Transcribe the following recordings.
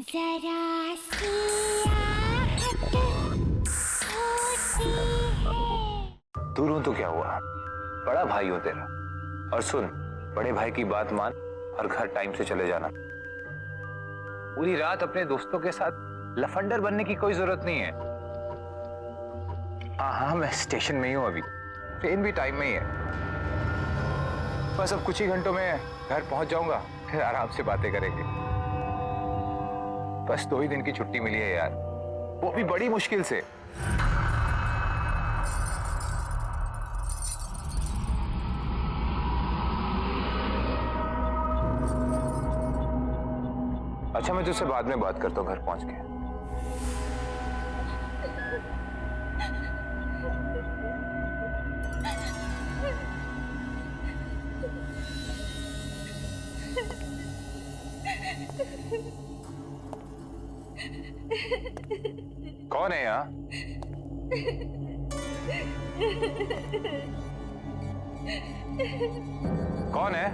जरा सी आहट होती है। दूर हूं तो क्या हुआ, बड़ा भाई हूं तेरा। और सुन, बड़े भाई की बात मान और घर टाइम से चले जाना। पूरी रात अपने दोस्तों के साथ लफंडर बनने की कोई जरूरत नहीं है। हाँ, मैं स्टेशन में ही हूं अभी, ट्रेन भी टाइम में ही है। बस अब कुछ ही घंटों में घर पहुंच जाऊंगा, फिर आराम से बातें करेंगे। बस 2 ही दिन की छुट्टी मिली है यार, वो भी बड़ी मुश्किल से। अच्छा, मैं तुझसे बाद में बात करता हूँ घर पहुंच के। कौन है यहाँ? कौन है?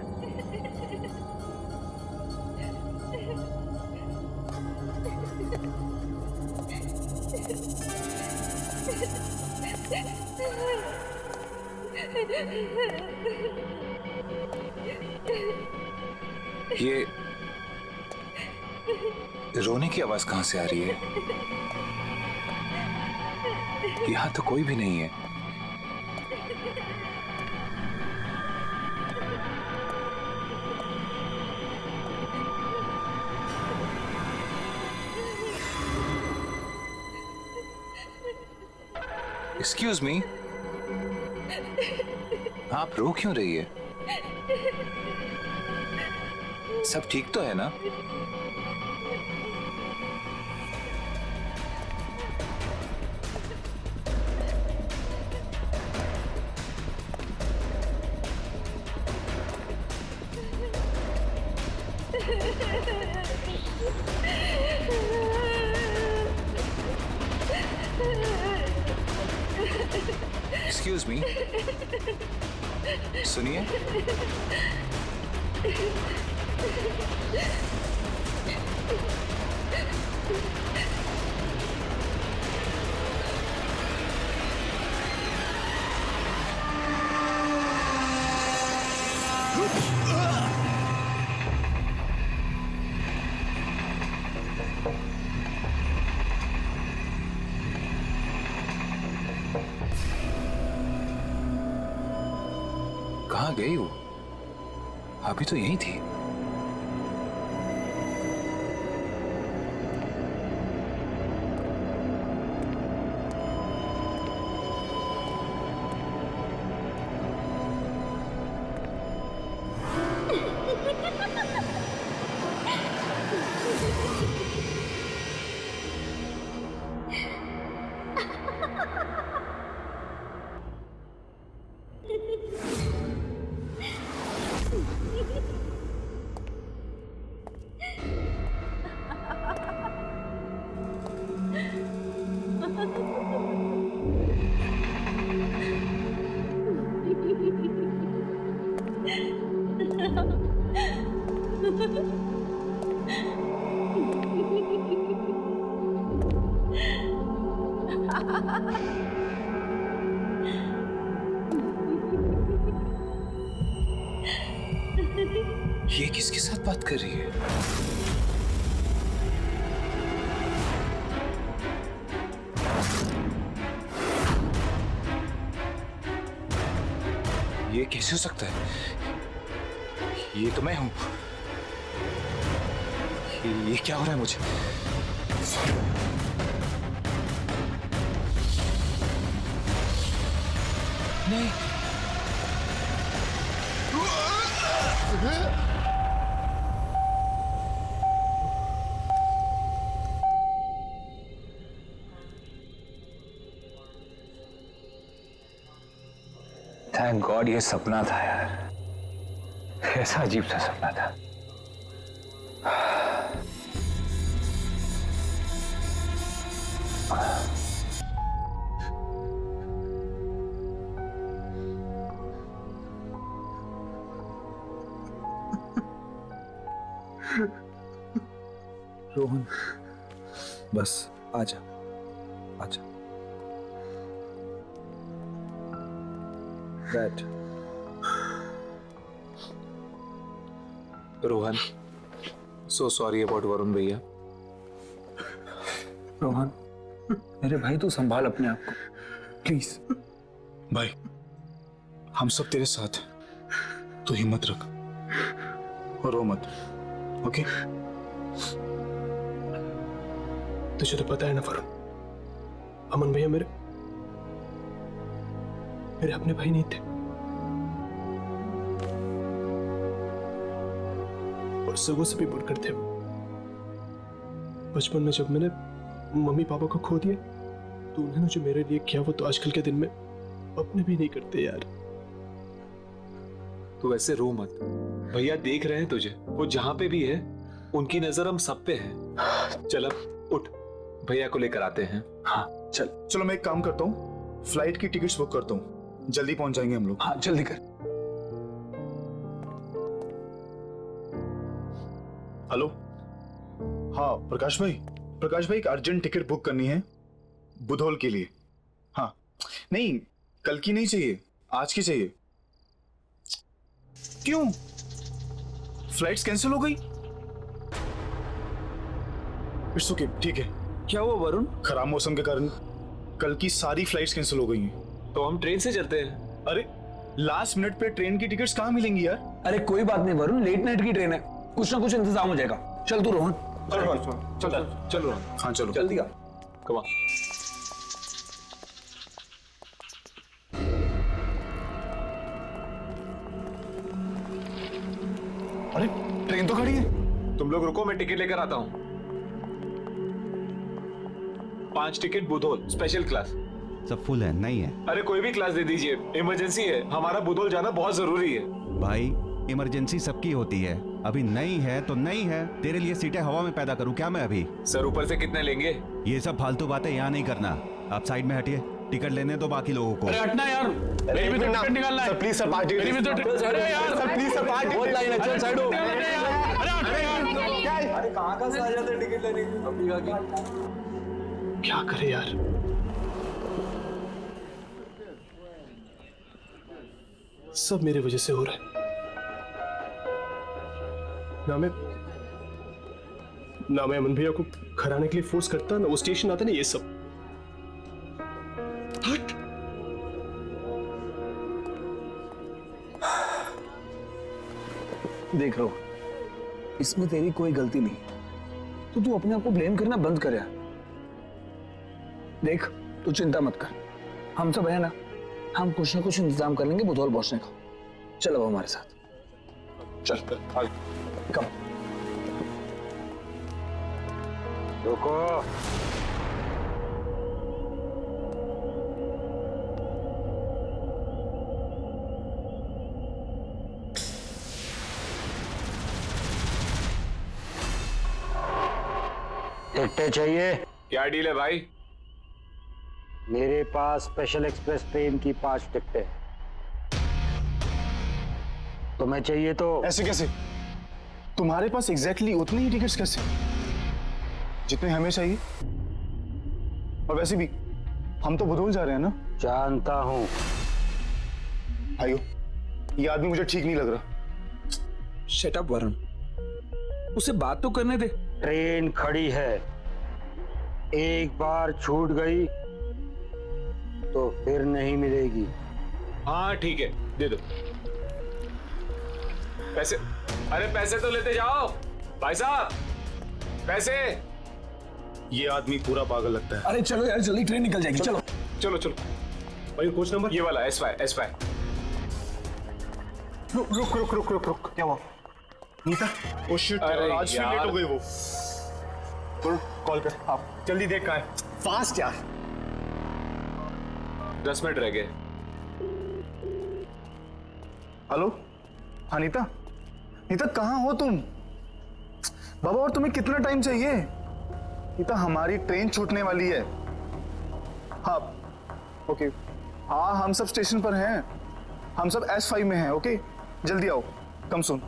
ये रोने की आवाज कहां से आ रही है? यहां तो कोई भी नहीं है। एक्सक्यूज मी, आप रो क्यों रही है? सब ठीक तो है ना? एक्सक्यूज मी, सुनिए। कहाँ गई वो? अभी तो यहीं थी। ये किसके साथ बात कर रही है? ये कैसे हो सकता है? ये तो मैं हूं। ये क्या हो रहा है मुझे? नहीं। थैंक गॉड ये सपना था यार। कैसा अजीब सा सपना था। रोहन, बस आजा आजा, बैठ। Rohan, so sorry about Varun भैया। रोहन, मेरे भाई तू संभाल अपने आप को प्लीज। भाई हम सब तेरे साथ हैं, तू हिम्मत रख और रो मत, ओके? तुझे तो पता है ना वरुण, अमन भैया मेरे अपने भाई नहीं थे, और सगों से भी बढ़कर थे। बचपन में जब मैंने मम्मी पापा को खो दिया तो उन्होंने जो मेरे लिए किया वो तो आजकल के दिन में अपने भी नहीं करते यार। तू वैसे रो मत, भैया देख रहे हैं तुझे, वो जहां पे भी है उनकी नजर हम सब पे है। चल अब उठ, भैया को लेकर आते हैं। हाँ चल। चलो मैं एक काम करता हूँ, फ्लाइट की टिकट्स बुक करता हूँ, जल्दी पहुंच जाएंगे हम लोग। हाँ जल्दी कर। हेलो, हाँ प्रकाश भाई, एक अर्जेंट टिकट बुक करनी है बुधौल के लिए। हाँ नहीं, कल की नहीं चाहिए, आज की चाहिए। क्यों? फ्लाइट्स कैंसिल हो गई? इट्स ओके, ठीक है। क्या हुआ वरुण? खराब मौसम के कारण कल की सारी फ्लाइट्स कैंसिल हो गई हैं। तो हम ट्रेन से चलते हैं। अरे लास्ट मिनट पे ट्रेन की टिकट्स कहाँ मिलेंगी यार? अरे कोई बात नहीं वरुण, लेट नाइट की ट्रेन है, कुछ ना कुछ इंतजाम हो जाएगा। चल तू रोहन। चल रोहन, हाँ चलो जल्दी आ। Come on. अरे ट्रेन तो खड़ी है। तुम लोग रुको, मैं टिकट लेकर आता हूँ। 5 टिकट बुधौल स्पेशल क्लास। सब फुल है, नहीं है? अरे कोई भी क्लास दे दीजिए, इमरजेंसी है, हमारा बुधौल जाना बहुत जरूरी है। भाई इमरजेंसी सबकी होती है, अभी नहीं है तो नहीं है। तेरे लिए सीटें हवा में पैदा करूं क्या मैं अभी? सर ऊपर से कितने लेंगे? ये सब फालतू बातें यहाँ नहीं करना। आप साइड में हटिए, टिकट लेने दो बाकी लोगों को। अरे हटना यार, मेरी भी तो टिकट निकालना है। Please sir, party. मेरी भी तो टिकट। अरे यार सर प्लीज सर, पार्टी बहुत लाइन है, चल साइड हो। अरे यार, अरे कहाँ का से आ जाते टिकट लेने की? अभी आगे क्या करे यार, सब मेरे वजह से हो रहा है। ना मैं अमन भैया को घर आने के लिए फोर्स करता, ना वो स्टेशन आता, ना ये सब। हट। देख रो, इसमें तेरी कोई गलती नहीं, तो तू अपने आप को ब्लेम करना बंद कर यार। देख तू चिंता मत कर, हम सब है ना, हम कुछ ना कुछ इंतजाम कर लेंगे बुधौल पहुंचने का। चल अब हमारे साथ चल कम। रुको, टिकटें चाहिए? क्या डील है भाई? मेरे पास स्पेशल एक्सप्रेस ट्रेन की 5 टिकटें। तुम्हें चाहिए तो? ऐसे कैसे? तुम्हारे पास एग्जैक्टली उतनी ही टिकट्स कैसे जितने हमें चाहिए? और वैसे भी हम तो बुधौल जा रहे हैं ना। जानता हूं। भाइयों, ये आदमी मुझे ठीक नहीं लग रहा। शट अप वरुण, उसे बात तो करने दे। ट्रेन खड़ी है, एक बार छूट गई तो फिर नहीं मिलेगी। हाँ ठीक है, दे दो पैसे। अरे पैसे तो लेते जाओ भाई साहब, पैसे। ये आदमी पूरा पागल लगता है। अरे चलो यार, जल्दी ट्रेन निकल जाएगी। चलो चलो चलो। भाई कोच नंबर ये वाला S5। रुक रुक रुक रुक रुक रुक, क्या हुआ? नीता, ओ शिट, अरे आज फिर यार। लेट हो गई वो। तो कॉल कर, आप जल्दी देख कहाँ है। फास्ट यार। 10 मिनट रह गए। हेलो, हाँ नीता, नीता कहाँ हो तुम? बाबा और तुम्हें कितना टाइम चाहिए? नीता हमारी ट्रेन छूटने वाली है। हाँ ओके, हाँ हम सब स्टेशन पर हैं, हम सब S5 में हैं। ओके जल्दी आओ, कम सुन।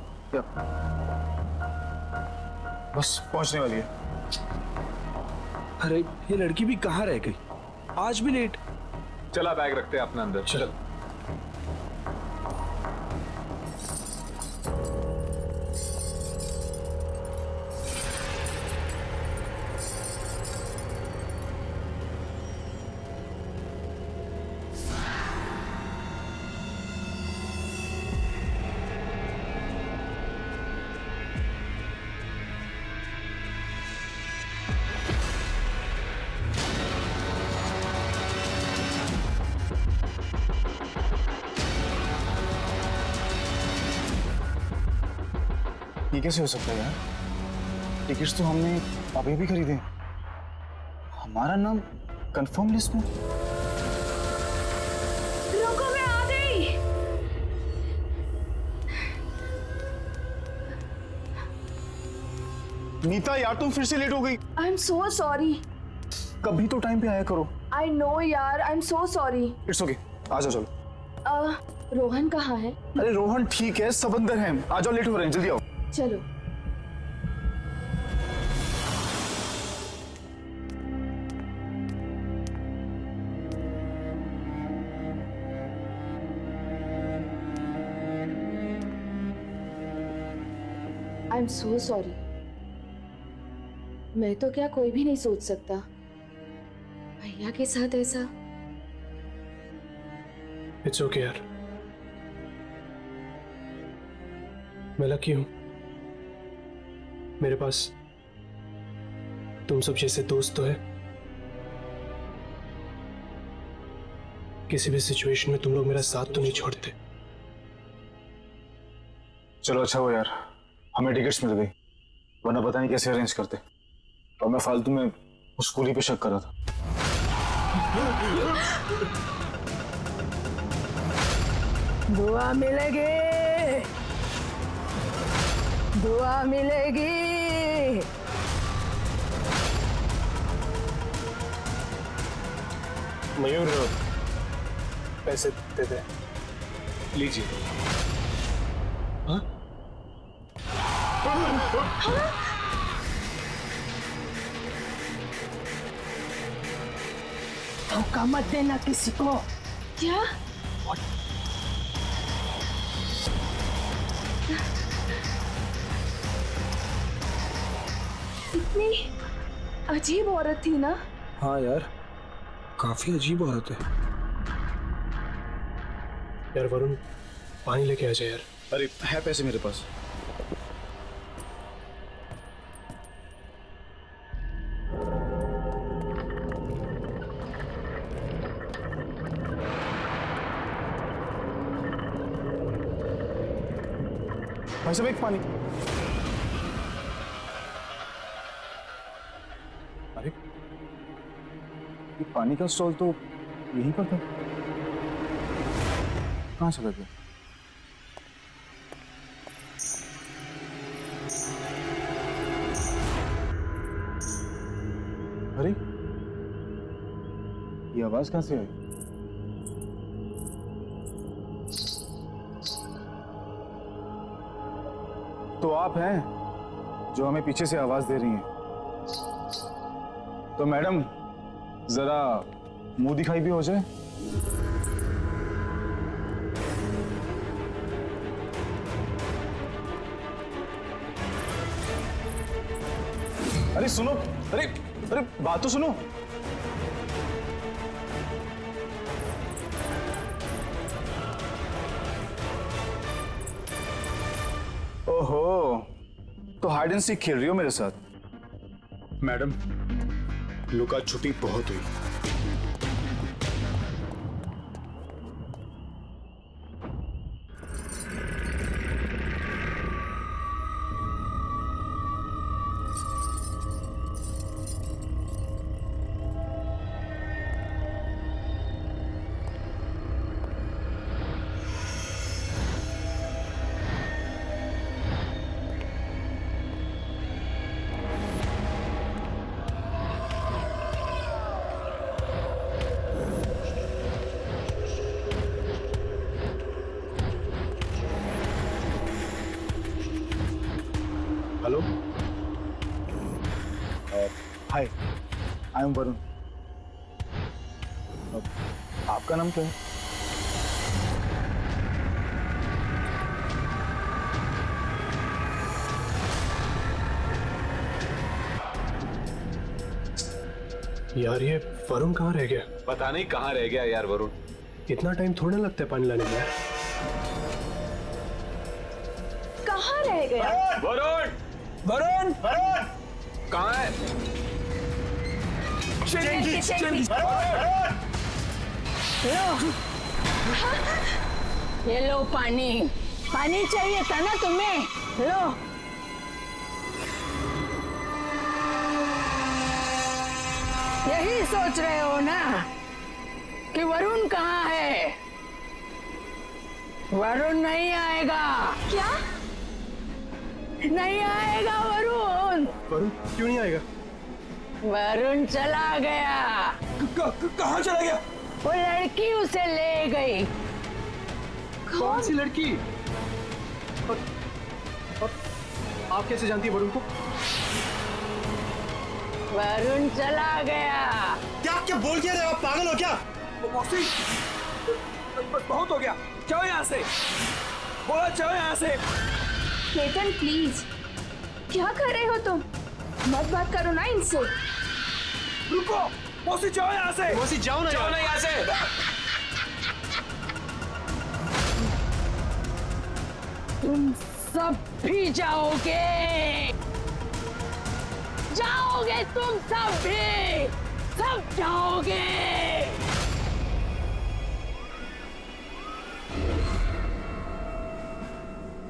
बस पहुंचने वाली है। अरे ये लड़की भी कहाँ रह गई, आज भी लेट। चला बैग रखते हैं अपना अंदर। चल। ये कैसे हो सकता है यार? टिकट्स तो हमने अभी भी खरीदे, हमारा नाम कंफर्म लिस्ट में। रुको, मैं आ गई। नीता यार तुम फिर से लेट हो गई। I am so sorry. कभी तो टाइम पे आया करो। आई नो यार, I am so sorry. It's okay, आ जाओ चलो। रोहन कहाँ है? अरे रोहन ठीक है, सब अंदर हैं। आ जाओ, लेट हो रहे हैं, जल्दी आओ। चलो। आई एम सो सॉरी। मैं तो क्या, कोई भी नहीं सोच सकता भैया के साथ ऐसा। इट्स ओके यार, मैं लकी हूं, मेरे पास तुम सब जैसे दोस्त तो है। किसी भी सिचुएशन में तुम लोग मेरा साथ तो नहीं छोड़ते। चलो अच्छा हुआ यार, हमें टिकट्स मिल गई, वरना पता नहीं कैसे अरेंज करते। और मैं फालतू में उस कुली पे शक कर रहा था। दुआ मिलेगी, दुआ मिलेगी। मयूर पैसे दे दे। लीजिए। हाँ? धोखा मत देना किसी को। क्या? इतनी अजीब औरत थी ना? हाँ यार, काफी अजीब औरत है यार। वरुण, पानी लेके आ जाए यार। अरे है पैसे मेरे पास। भाई साहब एक पानी। अरे ये पानी का स्टॉल तो यहीं पर था, कहाँ से लग गया? अरे ये आवाज कहाँ से आई? तो आप हैं जो हमें पीछे से आवाज दे रही हैं। तो मैडम जरा मुंह दिखाई भी हो जाए। अरे सुनो, अरे अरे बात तो सुनो। ओहो, तो हाइड एंड सीक खेल रही हो मेरे साथ? मैडम, लुका छुपी बहुत हुई। Hello, hi. I am Varun. आपका नाम क्या है? यार ये वरुण कहाँ रह गया? पता नहीं कहाँ रह गया यार वरुण। इतना टाइम थोड़ा लगता है पानी लाने में यार। कहाँ रह गया? वरुण वरुण! वरुण! कहाँ है? ये लो पानी। पानी चाहिए था ना तुम्हें? लो। यही सोच रहे हो ना कि वरुण कहाँ है? वरुण नहीं आएगा। क्या? नहीं आएगा वरुण। वरुण क्यों नहीं आएगा? वरुण चला गया। कहाँ चला गया? वो लड़की उसे ले गई। कौन सी लड़की? और आप कैसे जानती है वरुण को? वरुण चला गया। क्या क्या बोल क्या रहे हो? आप पागल हो क्या? मौसी बहुत हो गया, जाओ यहाँ से। बोला जाओ यहाँ से। केतन प्लीज, क्या कर रहे हो तुम? मत बात करो ना इनसे। रुको मौसी, जाओ यहाँ से। मौसी जाओ ना यहाँ से। तुम सब भी जाओगे। जाओगे तुम सब भी। सब जाओगे।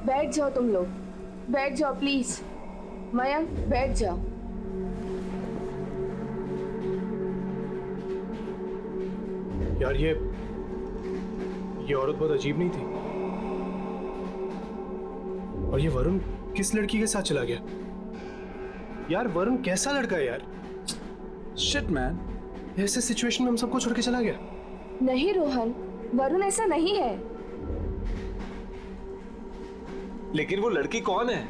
बैठ जाओ तुम लोग, बैठ जाओ प्लीज। मयंक बैठ जाओ। यार ये औरत बहुत अजीब नहीं थी? और ये वरुण किस लड़की के साथ चला गया? यार वरुण कैसा लड़का है यार? शिट मैन, ऐसे सिचुएशन में हम सबको छोड़ के चला गया। नहीं रोहन, वरुण ऐसा नहीं है। लेकिन वो लड़की कौन है?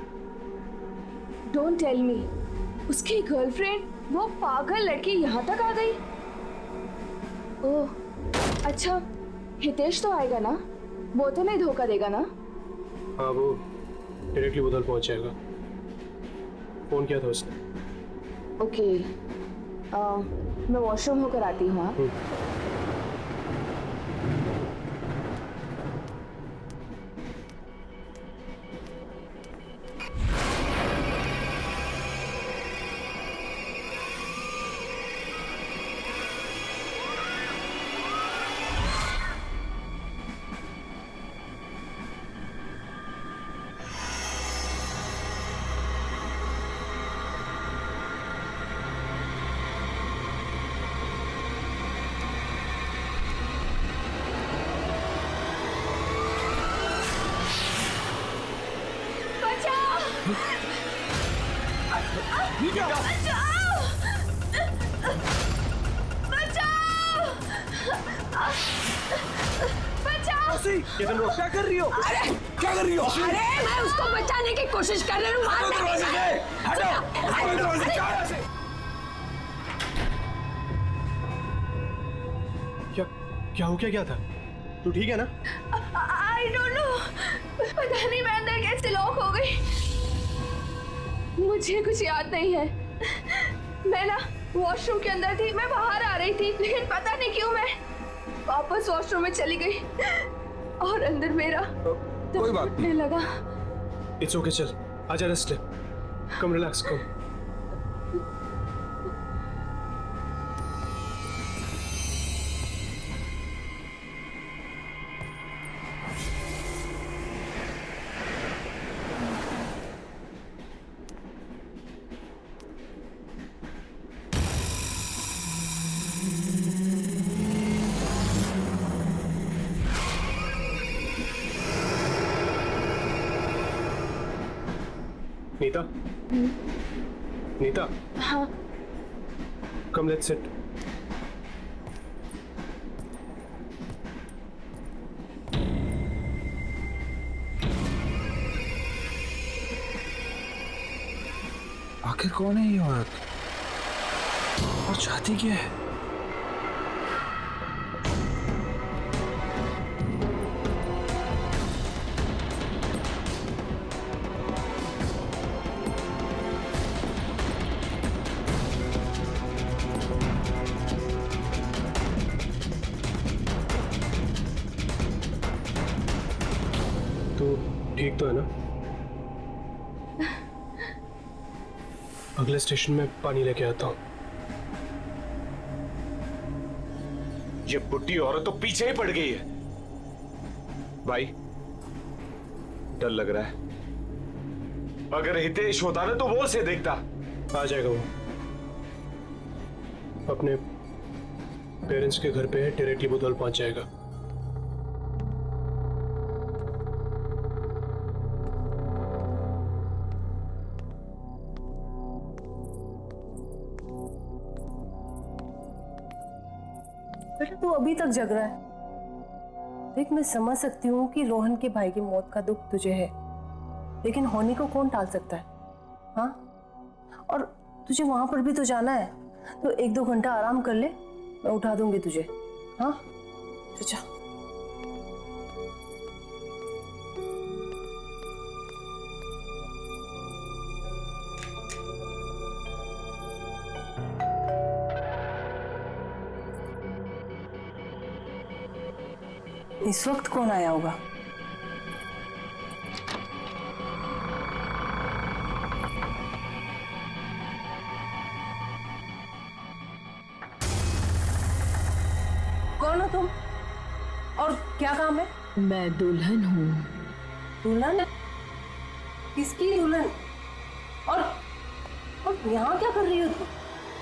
Don't tell me. उसकी गर्लफ्रेंड वो पागल लड़की यहाँ तक आ गई। ओह अच्छा, हितेश तो आएगा ना? वो तो नहीं धोखा देगा ना? हाँ वो डायरेक्टली उधर पहुंच जाएगा। फोन किया था उसने। ओके, मैं वॉशरूम होकर आती हूँ। हाँ क्या कर रही हो? अरे क्या कर रही हो? अरे मैं उसको बचाने की कोशिश कर रही हूँ। क्या क्या हो क्या था? तू ठीक है ना? आई डोंट नो, पता नहीं मैं अंदर कैसे लॉक हो गई। मुझे कुछ याद नहीं है। मैं ना वॉशरूम के अंदर थी, मैं बाहर आ रही थी, लेकिन पता नहीं क्यों मैं वापस वॉशरूम में चली गई और अंदर मेरा कोई बात नहीं लगा। इट्स ओके, चल आजा, रेस्ट ले। कम रिलैक्स, कम। नीता, नीता, हाँ कम लेट्स सिट। आखिर कौन है ये औरत? वो चाहती क्या है? तो ठीक तो है ना? अगले स्टेशन में पानी लेके आता हूँ। ये बुढ़ी औरत तो पीछे ही पड़ गई है। भाई डर लग रहा है। अगर हितेश होता ना तो वो उसे देखता। आ जाएगा वो। अपने पेरेंट्स के घर पे है, टेरेटी बुदौल पहुंच जाएगा। बेटा तू अभी तक जग रहा है। देख मैं समझ सकती हूँ कि रोहन के भाई की मौत का दुख तुझे है, लेकिन होनी को कौन टाल सकता है? हाँ, और तुझे वहां पर भी तो जाना है, तो 1-2 घंटा आराम कर ले, मैं उठा दूंगी तुझे। हाँ अच्छा। इस वक्त कौन आया होगा? कौन हो तुम और क्या काम है? मैं दुल्हन हूँ। दुल्हन? किसकी दुल्हन? और यहाँ क्या कर रही हो तुम?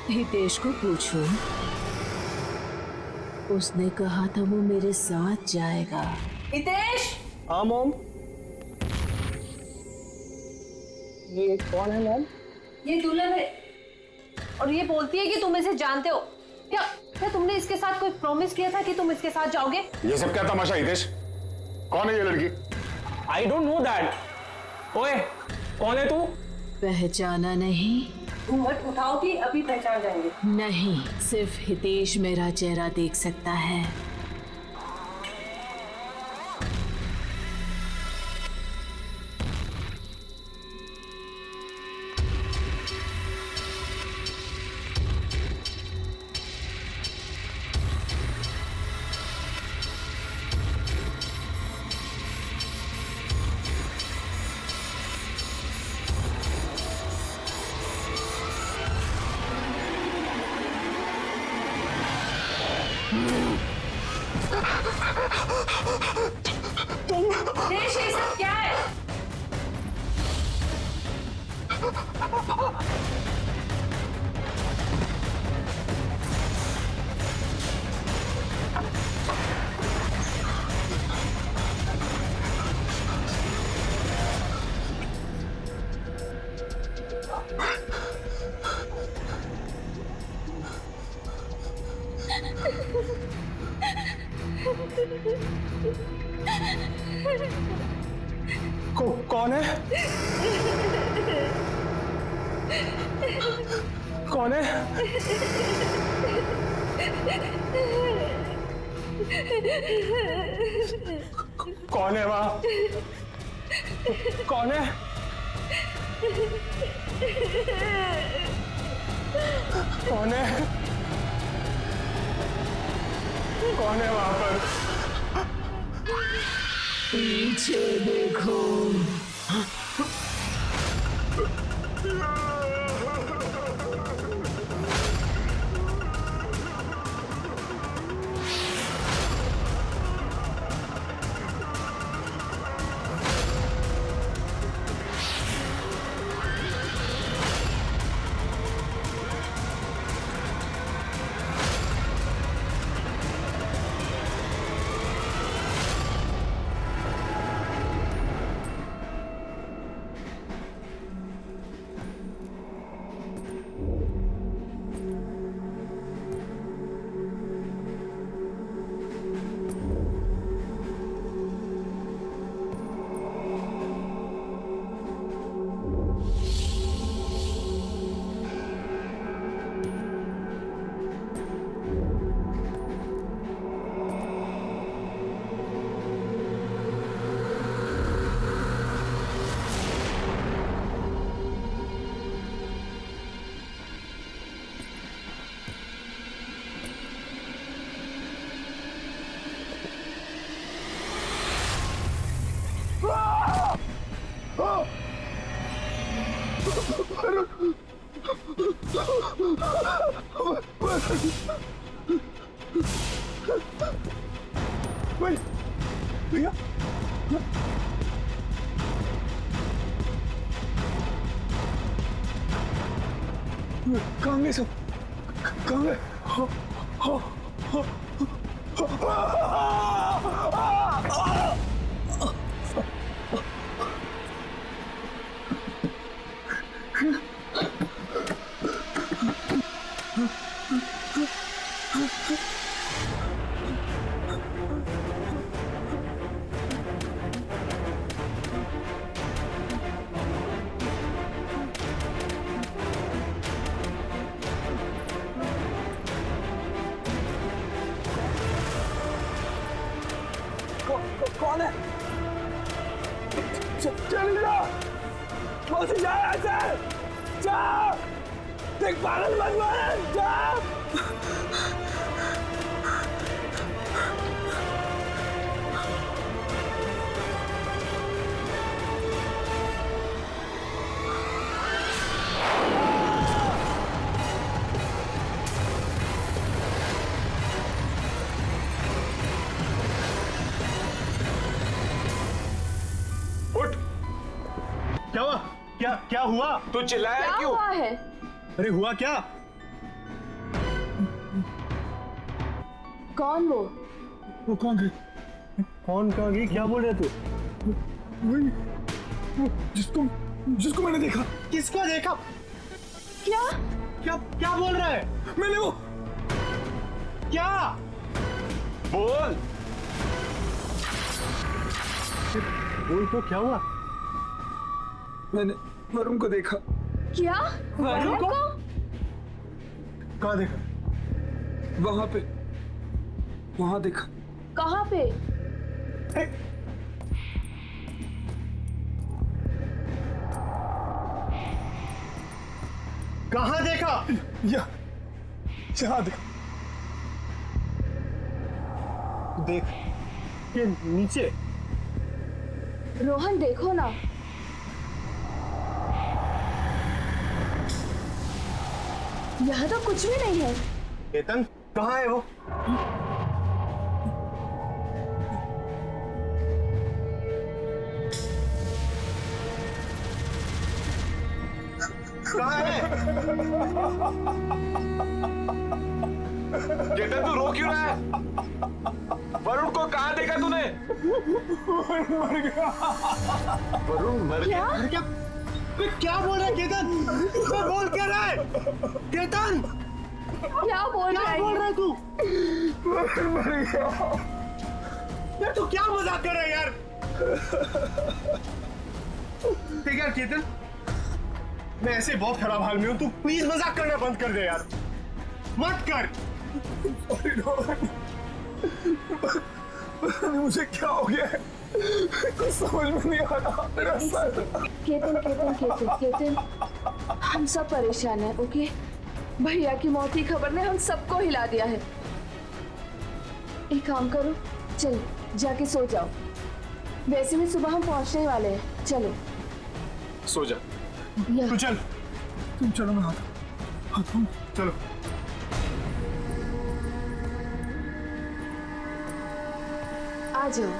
हितेश को पूछो, उसने कहा था वो मेरे साथ जाएगा। हितेश! हाँ मॉम। ये कौन है मॉम? ये दुल्हन है और ये बोलती है कि तुम इसे जानते हो। क्या तुमने इसके साथ कोई प्रॉमिस किया था कि तुम इसके साथ जाओगे? ये सब क्या तमाशा हितेश? कौन है ये लड़की? I don't know that. ओए कौन है तू? पहचाना नहीं? घूंघट उठाओ कि अभी पहचान जाएंगे। नहीं, सिर्फ हितेश मेरा चेहरा देख सकता है। हितेश ये सब क्या है? कौन है? कौन है? कौन है वहां? कौन है? कौन है? कौन है वहां पर? पीछे देखो। भाई भैया कहाँ गए सब? कहाँ गए? कौन है? चल जा, मौसी जा यहाँ से, जा, देख पागल मत बन, जा। उठ, क्या हुआ? क्या हुआ? तू चिल्लाया क्या क्यों? हुआ है? अरे हुआ क्या? कौन वो कौन गए? कौन कहाँ गई? क्या बोल रहे तू? वही जिसको मैंने देखा। किसको देखा? क्या? क्या बोल रहा है? मैंने वो क्या? बोल। बोल तो क्या हुआ? मैंने वरुण को देखा। क्या? वरुण को? कहाँ देखा? वहां देखा। कहाँ पे? कहाँ देखा? यहाँ देखा। देख के नीचे। रोहन देखो ना, यहाँ तो कुछ भी नहीं है। केतन कहाँ है वो? कहाँ है? केतन तू रो क्यों रहा है? वरुण को कहाँ देखा तूने? वरुण मर गया। क्या बोल रहा है केतन? मैं बोल क्या रहा है? केतन क्या बोल रहा है? तू? यार तू क्या मजाक कर रहा है यार? ठीक है केतन, मैं ऐसे बहुत खराब हाल में हूँ, तू प्लीज मजाक करना बंद कर दे यार, मत कर। मुझे क्या हो गया है? कुछ समझ में नहीं आ रहा। मेरा सर। केतन, हम सब परेशान हैं, ओके? भैया की मौत की खबर ने हम सबको हिला दिया है। एक काम करो, चल जाके सो जाओ। वैसे भी सुबह हम पहुंचने ही वाले हैं। चलो सो जा। तू चल, तुम चलो, मैं आता हूँ। चलो। आ जाओ।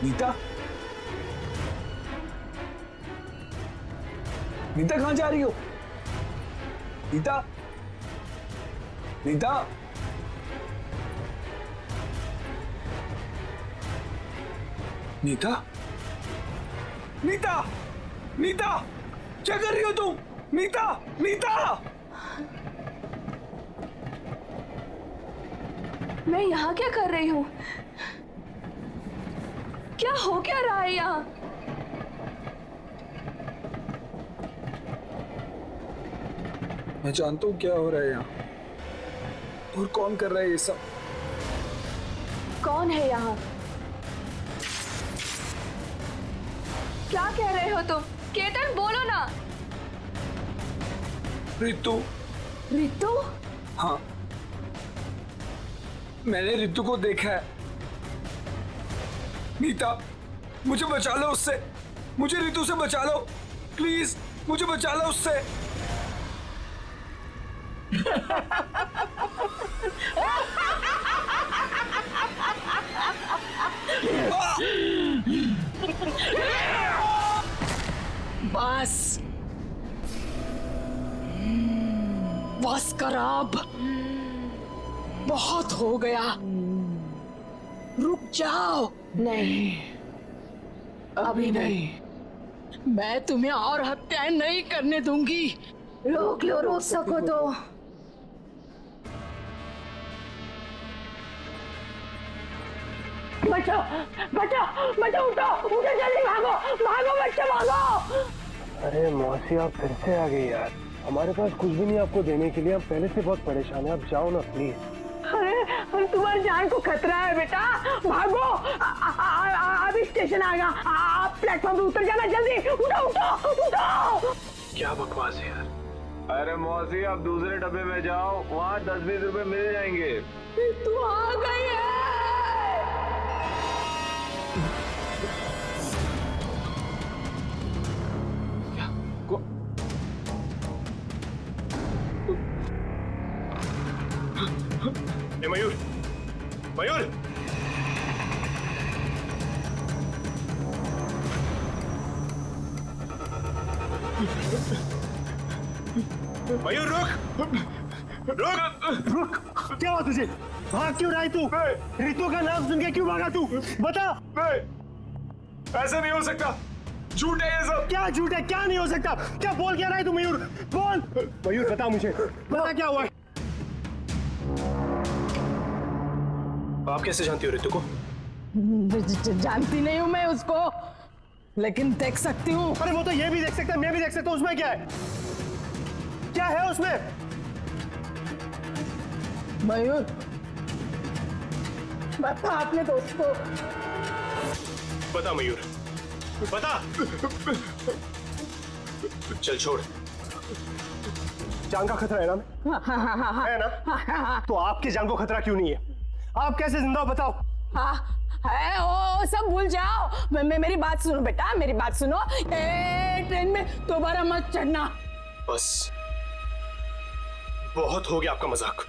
नीता, नीता कहाँ जा रही हो? नीता, नीता, नीता, नीता, नीता, क्या कर रही हो तुम? नीता, नीता, मैं यहाँ क्या कर रही हूँ? क्या हो क्या रहा है यहाँ? मैं जानता हूँ क्या हो रहा है यहाँ और कौन कर रहा है ये सब। कौन है यहाँ? क्या कह रहे हो तुम? केतन बोलो ना। रितु। रितु? हाँ, मैंने रितु को देखा है। नीता, मुझे बचा लो उससे, मुझे रितु से बचा लो, प्लीज मुझे बचा लो उससे। बस बस कर अब, बहुत हो गया, रुक जाओ। नहीं, अभी नहीं, मैं तुम्हें और हत्याएं नहीं करने दूंगी। रोक लो, रोक सको तो। बचाओ बचाओ बचाओ, उठो उठो, जल्दी भागो भागो बच्चे भागो। अरे मौसी आप फिर से आ गई यार, हमारे पास कुछ भी नहीं आपको देने के लिए, हम पहले से बहुत परेशान हैं, आप जाओ ना प्लीज। अरे तुम्हारी जान को खतरा है बेटा, भागो। अभी स्टेशन आ गया, आप प्लेटफॉर्म पे उतर जाना, जल्दी उठो उठो उठो। क्या बकवास है यार। अरे मौसी आप दूसरे डब्बे में जाओ, वहाँ 10-20 रुपए मिल जाएंगे। तू आ गई है। ए मयूर, मयूर, मयूर रुक, रुक, रुक, क्या हुआ तुझे? भाग क्यों रहा है तू? रितु का नाम सुन के क्यों भागा तू? बता। ऐसा नहीं हो सकता, झूठ है ये सब। क्या झूठ है, क्या नहीं हो सकता? क्या बोल क्या रहा है तू मयूर? बोल मयूर, बता मुझे, बता क्या हुआ है? आप कैसे जानती हो रितु को? जानती नहीं हूँ मैं उसको, लेकिन देख सकती हूँ। अरे वो तो ये भी देख सकता है, मैं भी देख सकता हूँ, उसमें क्या है? क्या है उसमें? मयूर, बता अपने दोस्त को। बता मयूर, बता। चल छोड़, जान का खतरा है ना? है ना? तो आपकी जान को खतरा क्यों नहीं है? आप कैसे जिंदा हो बताओ? है ओ सब भूल जाओ। मेरी बात सुनो बेटा, मेरी बात सुनो। ट्रेन में दोबारा मत चढ़ना। बस बहुत हो गया आपका मजाक।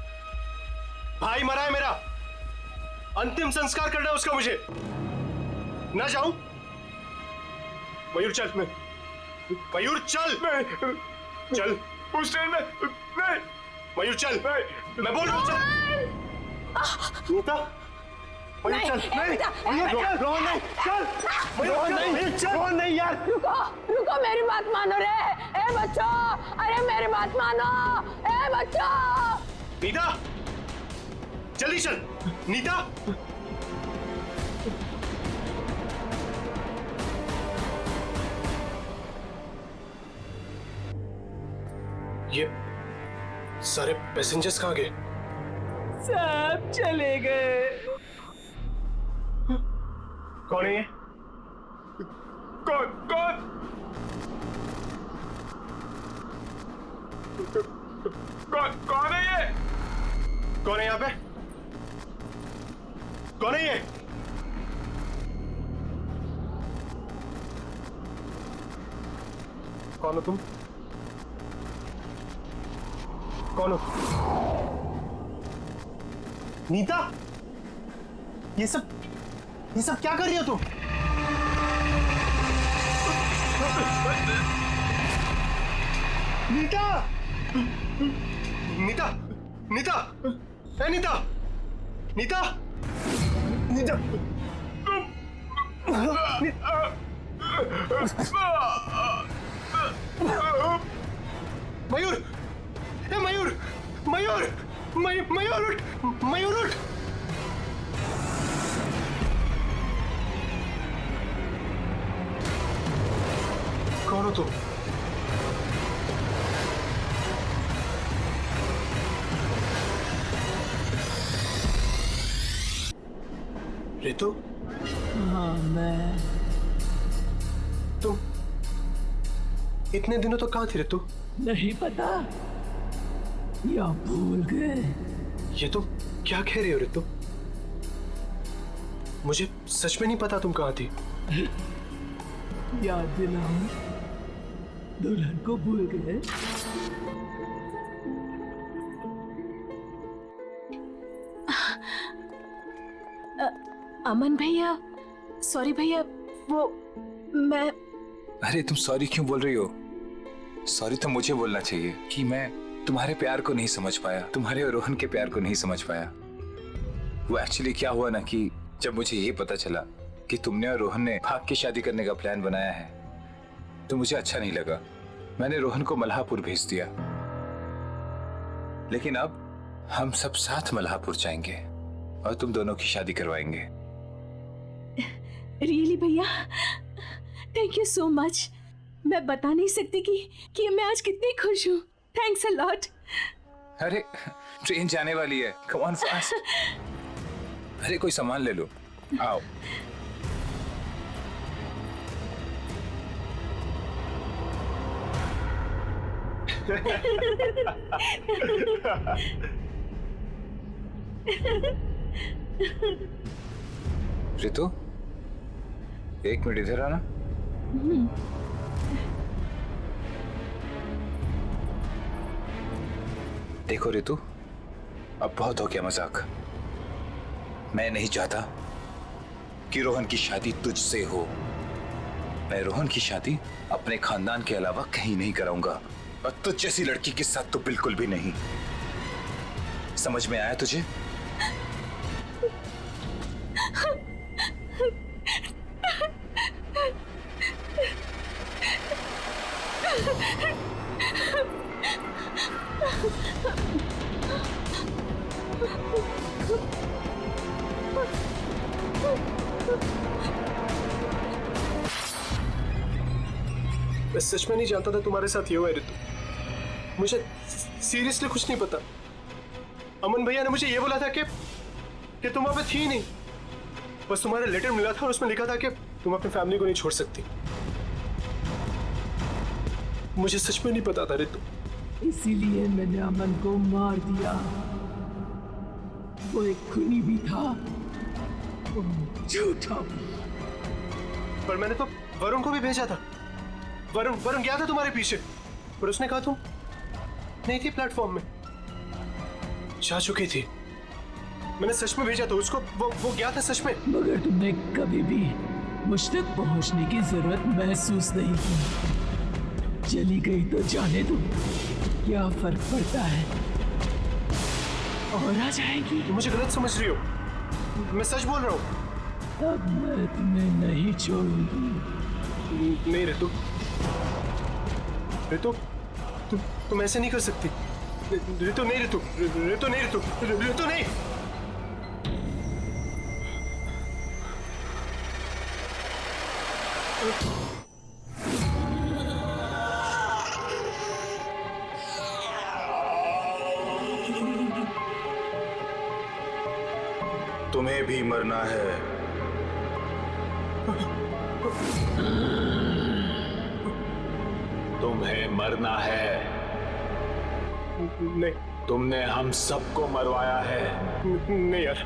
भाई मरा है मेरा, अंतिम संस्कार करना है उसका मुझे। ना जाऊं? मयूर चल, मयूर चल, चल उस ट्रेन में नहीं। मयूर चल, मैं बोल रहा हूं चल। नीता, मयूर चल, नहीं, मयूर रोहन नहीं, चल, मयूर नहीं, चल, रोहन नहीं यार। रुको रुको, मेरी बात मानो रे। ए बच्चों, अरे मेरी बात मानो। ए बच्चों, नीता जल्दी चल। नीता, ये सारे पैसेंजर्स कहाँ गए? सब चले गए। कौन है ये? कौन कौन कौन है ये? कौन है यहाँ पे? कौन है ये? कौन हो तुम? कौन हो? नीता, ये सब क्या कर रही हो तुम? नीता नीता नीता ए नीता नीता नीता मयूर ए मयूर मयूर मयूर उठ मयूर उठ कौन हो तुम? रितु? हाँ मैं। तुम इतने दिनों तो कहाँ थी रितु? नहीं पता या भूल गए? ये तुम क्या कह रही हो रितु? मुझे सच में नहीं पता तुम कहाँ थी। याद दिलाओ, दुल्हन को भूल गए? अमन भैया, सॉरी भैया, वो मैं। अरे तुम सॉरी क्यों बोल रही हो? सॉरी तो मुझे बोलना चाहिए कि मैं तुम्हारे प्यार को नहीं समझ पाया, तुम्हारे और रोहन के प्यार को नहीं समझ पाया। वो एक्चुअली क्या हुआ ना कि जब मुझे ये पता चला कि तुमने और रोहन ने भाग की शादी करने का प्लान बनाया है तो मुझे अच्छा नहीं लगा। मैंने रोहन को मल्हापुर भेज दिया, लेकिन अब हम सब साथ मल्हापुर जाएंगे और तुम दोनों की शादी करवाएंगे। रियली भैया, थैंक यू सो मच। मैं बता नहीं सकती कि मैं आज कितनी खुश हूँ। Thanks a lot. अरे ट्रेन जाने वाली है, कम ऑन फास्ट। अरे कोई सामान ले लो, आओ। रितु, एक मिनट इधर आना। देखो रितु, अब बहुत हो गया मजाक। मैं नहीं चाहता कि रोहन की शादी तुझसे हो। मैं रोहन की शादी अपने खानदान के अलावा कहीं नहीं कराऊंगा, और तुझ जैसी लड़की के साथ तो बिल्कुल भी नहीं। समझ में आया तुझे? मैं सच में नहीं जानता था तुम्हारे साथ ये हुआ है रितु। मुझे सीरियसली कुछ नहीं पता। अमन भैया ने मुझे ये बोला था कि तुम वहां पे थी नहीं, बस तुम्हारा लेटर मिला था और उसमें लिखा था कि तुम अपनी फैमिली को नहीं छोड़ सकती। मुझे सच में नहीं पता था रितु। इसीलिए मैंने अमन को मार दिया। वो एक खूनी भी था, वो झूठा भी। पर मैंने तो वरुण को भी भेजा था। वरुण गया था तुम्हारे पीछे, पर उसने कहा तुम नहीं थी प्लेटफॉर्म में, जा चुकी थी। मैंने सच में भेजा था उसको, वो गया था सच में। मगर तुमने कभी भी मुझ तक पहुंचने की जरूरत महसूस नहीं की। चली गई तो जाने दो, क्या फर्क पड़ता है, और आ जाएगी। तुम मुझे गलत समझ रही हो, मैं सच बोल रहा हूँ। अब मैं तुम्हें नहीं छोड़ूंगी। नहीं रितु, रितु तुम ऐसे नहीं कर सकती। रितु नहीं, रितु रितु नहीं, रितु रितु नहीं। तुम्हें भी मरना है। तुम्हें मरना है। नहीं, तुमने हम सबको मरवाया है। नहीं यार।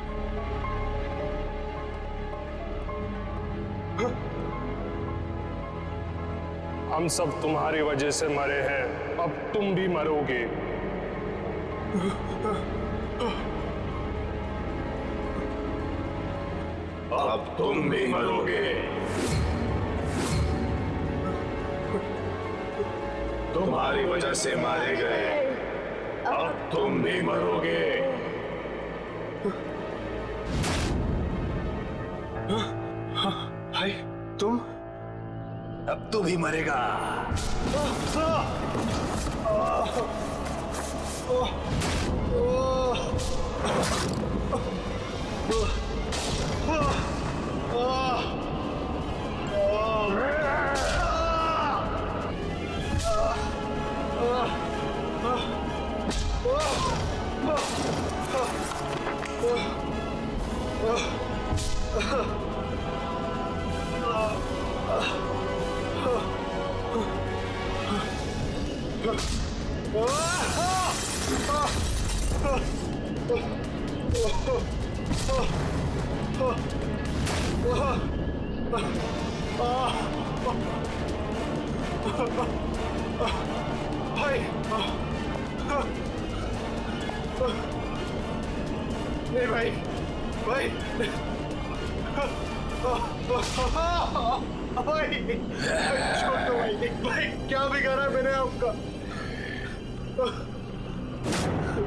हम सब तुम्हारी वजह से मरे हैं, अब तुम भी मरोगे। अब तुम भी मरोगे। तुम्हारी वजह से मारे गए, अब तुम भी मरोगे। भाई तुम? अब तू भी मरेगा। भाई नहीं भाई, भाई भाई छोड़ दो भाई, भाई क्या बिगाड़ा है मैंने आपका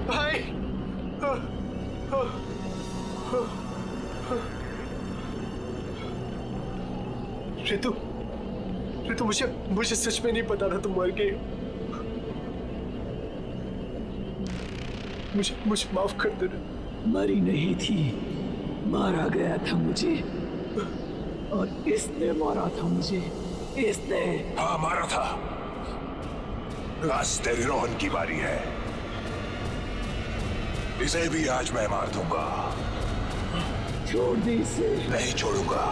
भाई? ऋतु, ऋतु मुझे सच में नहीं पता था तुम मर गए। मुझे माफ कर देना। मरी नहीं थी, मारा गया था मुझे, और इसने मारा था मुझे, इसने। हाँ मारा था। आज तेरी रोहन की बारी है, इसे भी आज मैं मार दूंगा। छोड़ दे इसे। नहीं छोड़ूंगा।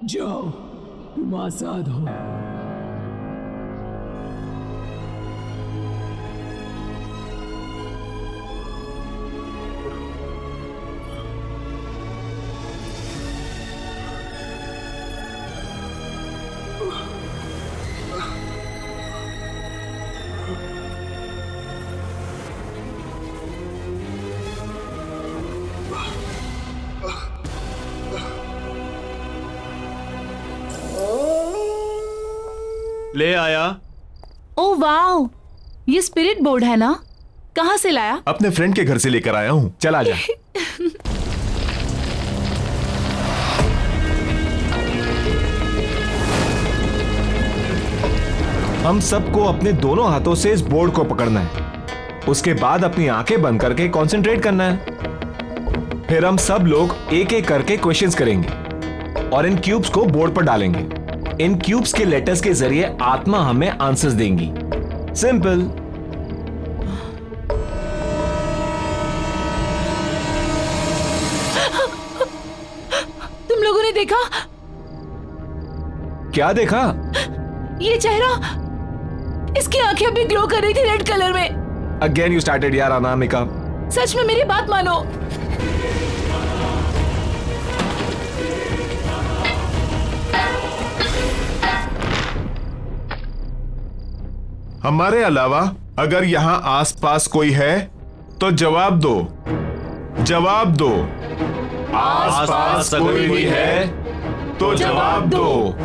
जाओ, तुम आजाद हो। ले आया। ओ वाओ, ये स्पिरिट बोर्ड है ना? कहाँ से लाया? अपने फ्रेंड के घर से लेकर आया हूँ। चल आजा। हम सबको अपने दोनों हाथों से इस बोर्ड को पकड़ना है, उसके बाद अपनी आंखें बंद करके कंसंट्रेट करना है। फिर हम सब लोग एक एक करके क्वेश्चंस करेंगे और इन क्यूब्स को बोर्ड पर डालेंगे। इन क्यूब्स के लेटर्स के जरिए आत्मा हमें आंसर्स देंगी। सिंपल। तुम लोगों ने देखा? क्या देखा? ये चेहरा, इसकी आंखें अभी ग्लो कर रही थी रेड कलर में। अगेन यू स्टार्टेड यार अनामिका। सच में मेरी बात मानो। हमारे अलावा अगर यहाँ आसपास कोई है तो जवाब दो, जवाब दो। आसपास कोई भी है तो जवाब दो,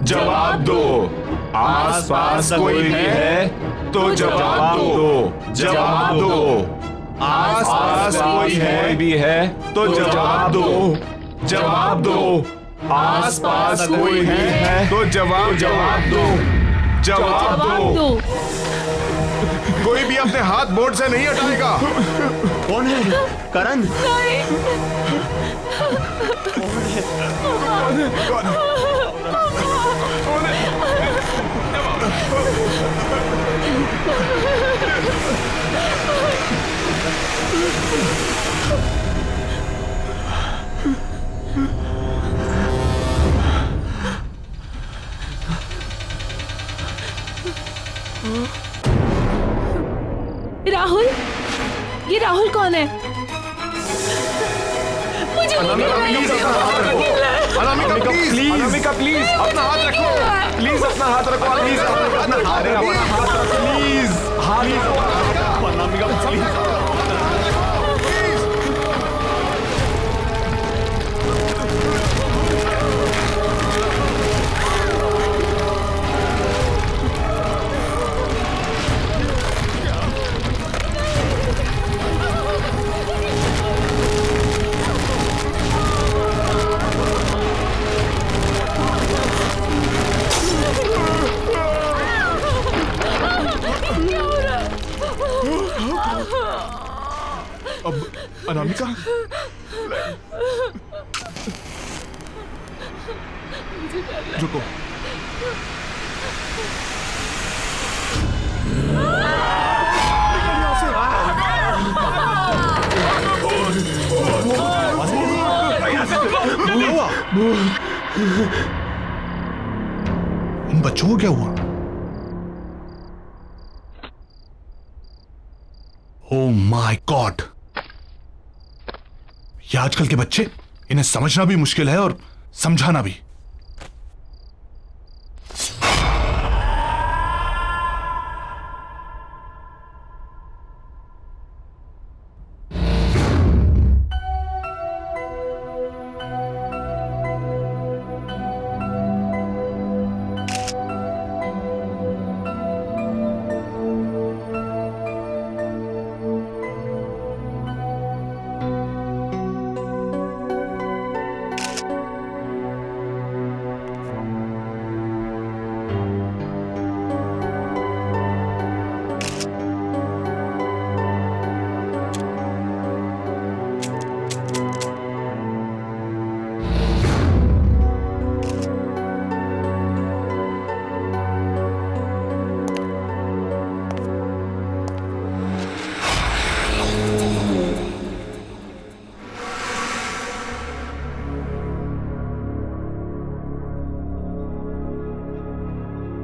जवाब दो। आसपास कोई भी है तो जवाब दो, जवाब दो। आसपास कोई भी है तो जवाब दो, जवाब दो। आसपास कोई भी है तो जवाब दो, जवाब दो। कोई भी अपने हाथ बोर्ड से नहीं हटाएगा। कौन है? करण? राहुल, ये राहुल कौन है? मुझे अनामिका प्लीज अपना हाथ रखो, प्लीज अपना हाथ रखो, प्लीज अपना हाथ रखो, प्लीज हाथ रखो। अनामिका प्लीज अब अनामिका, रुको। इन बच्चों को क्या हुआ? ओह माय गॉड, ये आजकल के बच्चे, इन्हें समझना भी मुश्किल है और समझाना भी।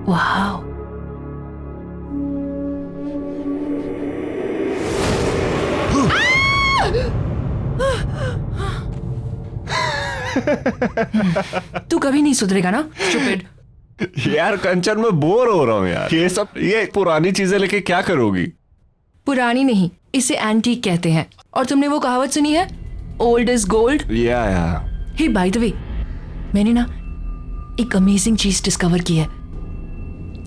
वाह, तू कभी नहीं सुधरेगा ना स्टूपिड। यार कंचन, मैं बोर हो रहा हूँ यार। ये पुरानी चीजें लेके क्या करोगी? पुरानी नहीं, इसे एंटीक कहते हैं। और तुमने वो कहावत सुनी है, ओल्ड इज गोल्ड? या हे बाय द वे, मैंने ना एक अमेजिंग चीज डिस्कवर की है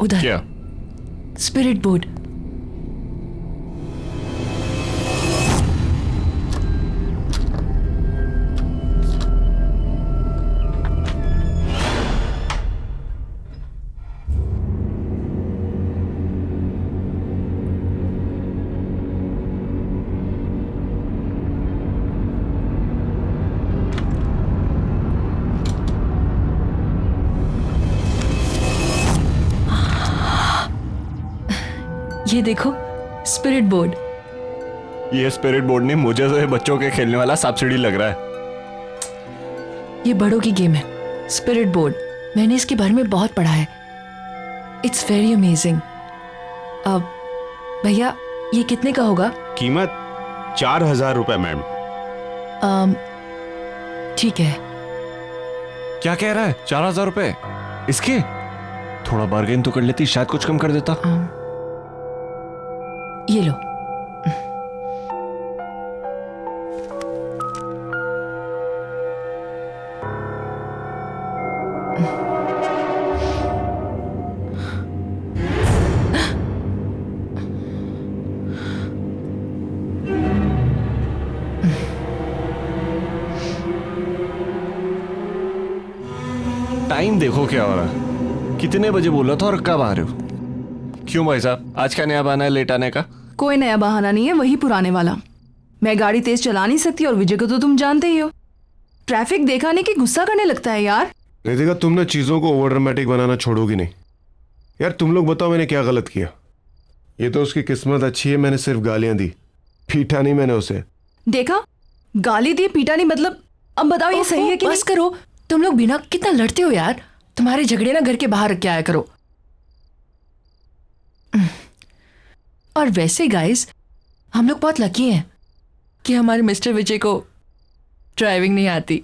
उधर। क्या? Spirit board. ये देखो, स्पिरिट बोर्ड। ये स्पिरिट बोर्ड नहीं, मुझे तो ये बच्चों के खेलने वाला सब्सिडी लग रहा है। ये बड़ों की गेम है, स्पिरिट बोर्ड। मैंने इसके बारे में बहुत पढ़ा है। It's very amazing. अब भैया, ये कितने का होगा? कीमत 4000 रुपए मैम। ठीक है। क्या कह रहा है? 4000 रुपए इसके? थोड़ा बार्गेन तो कर लेती, शायद कुछ कम कर देता। ये लो। टाइम देखो क्या हो रहा है। कितने बजे बोला था और कब आ रहे हो? क्यों भाई साहब, आज क्या नया बहाना है लेट आने का? कोई नया बहाना नहीं है, वही पुराने वाला। मैं गाड़ी तेज चला नहीं सकती और विजय को तो तुम जानते ही हो, ट्रैफिक देखा नहीं कि गुस्सा करने लगता है यार। रितिका, तुम ना चीजों को ओवर ड्रामेटिक बनाना छोड़ोगी नहीं यार। तुम लोग बताओ मैंने क्या गलत किया? ये तो उसकी किस्मत अच्छी है, मैंने सिर्फ गालियां दी, पीटा नहीं मैंने उसे। देखा, गाली दी, पीटा नहीं, मतलब अब बताओ ये सही है कि? बस करो, तुम लोग बिना कितना लड़ते हो यार। तुम्हारे झगड़े ना घर के बाहर रख के आया करो। और वैसे गाइस, हम लोग बहुत लकी हैं कि हमारे मिस्टर विजय को ड्राइविंग नहीं आती।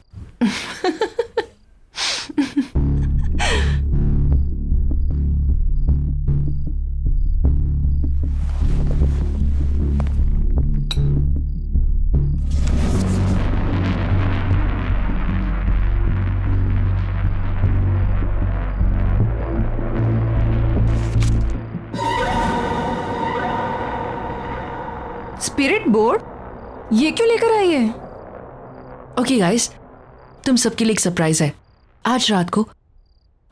स्पिरिट बोर्ड ये क्यों लेकर आई है? ओके गाइस, तुम सबके लिए एक सरप्राइज है। आज रात को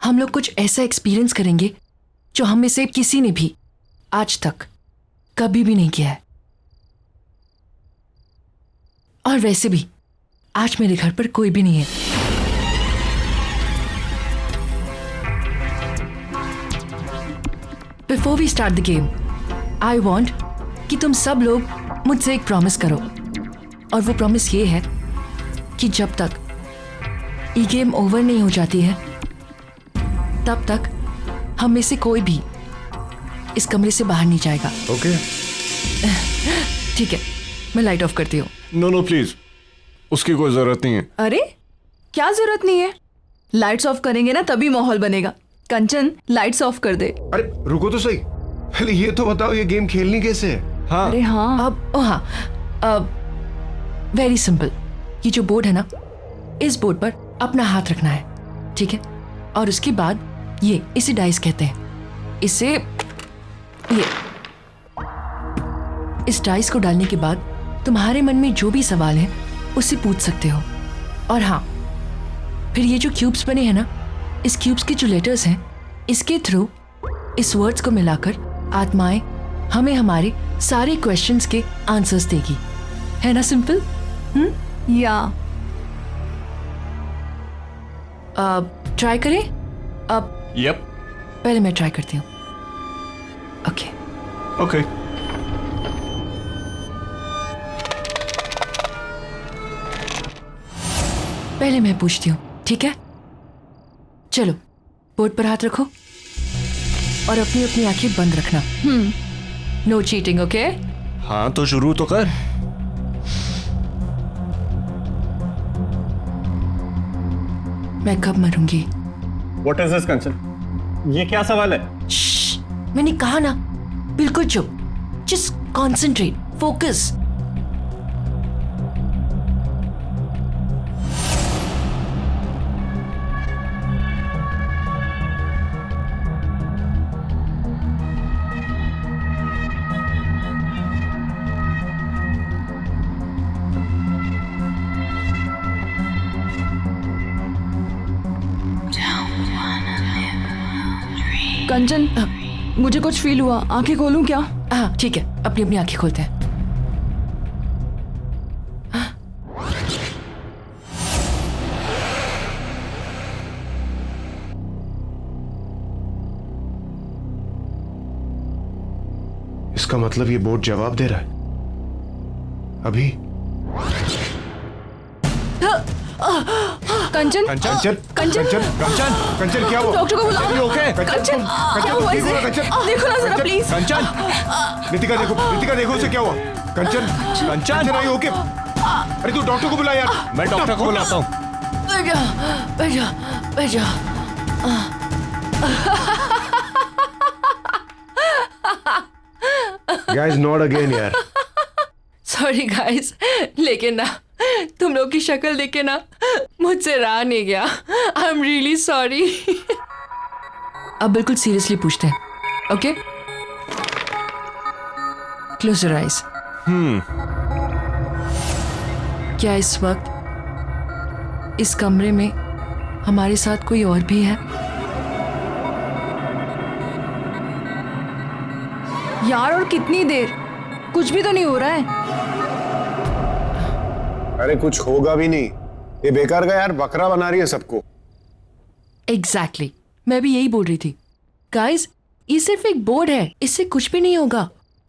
हम लोग कुछ ऐसा एक्सपीरियंस करेंगे जो हम में से किसी ने भी आज तक कभी भी नहीं किया है। और वैसे भी आज मेरे घर पर कोई भी नहीं है। Before we start the game, I want कि तुम सब लोग मुझसे एक प्रॉमिस करो, और वो प्रॉमिस ये है कि जब तक ये गेम ओवर नहीं हो जाती है तब तक हम में से कोई भी इस कमरे से बाहर नहीं जाएगा। ओके ठीक है, मैं लाइट ऑफ करती हूँ। नो प्लीज, उसकी कोई जरूरत नहीं है। अरे क्या जरूरत नहीं है? लाइट्स ऑफ करेंगे ना तभी माहौल बनेगा। कंचन लाइट्स ऑफ कर दे। अरे रुको तो सही, पहले ये तो बताओ ये गेम खेलनी कैसे है? हाँ अरे हाँ, अब वेरी सिंपल। ये जो बोर्ड है ना, इस बोर्ड पर अपना हाथ रखना है, ठीक है? और उसके बाद इसे डाइस कहते हैं। इस डाइस को डालने के बाद तुम्हारे मन में जो भी सवाल है उससे पूछ सकते हो। और हाँ, फिर ये जो क्यूब्स बने हैं ना, इस क्यूब्स के जो लेटर्स हैं, इसके थ्रू इस वर्ड्स को मिलाकर आत्माएं हमें हमारे सारे क्वेश्चंस के आंसर्स देगी। है ना सिंपल? या ट्राई करें? अब यप पहले मैं ट्राई करती हूँ। Okay okay. पहले मैं पूछती हूँ, ठीक है? चलो, बोर्ड पर हाथ रखो और अपनी अपनी आंखें बंद रखना। No cheating, okay? हाँ तो शुरू तो कर। मैं कब मरूंगी? What is this, कंचन? ये क्या सवाल है? मैंने कहा ना, बिल्कुल चुप। Just concentrate, focus. कंचन, मुझे कुछ फील हुआ। आंखें खोलूं क्या? हाँ ठीक है, अपनी अपनी आंखें खोलते हैं। इसका मतलब ये बोर्ड जवाब दे रहा है अभी। कंचन, कंचन कंचन, कंचन क्या हुआ? डॉक्टर को बुलाओ। ओके कंचन, क्या हुआ इसे? देखो ना जरा प्लीज। कंचन, नितिका देखो उसे क्या हुआ? कंचन आई ओके? अरे तू डॉक्टर को बुला यार। मैं डॉक्टर को बुलाता हूँ। बैठो। गाइस नॉट अगेन यार। सॉरी गाइस, लेकिन ना तुम लोग की शक्ल देख के ना मुझसे रहा नहीं गया। I am really sorry. अब बिल्कुल सीरियसली पूछते हैं, ओके? Close your eyes. क्या इस वक्त इस कमरे में हमारे साथ कोई और भी है? यार और कितनी देर? कुछ भी तो नहीं हो रहा है। अरे कुछ होगा भी नहीं, ये बेकार का यार बकरा बना रही है सबको। एग्जैक्टली, मैं भी यही बोल रही थी। गाइस, ये सिर्फ एक बोर्ड है, इससे कुछ भी नहीं होगा।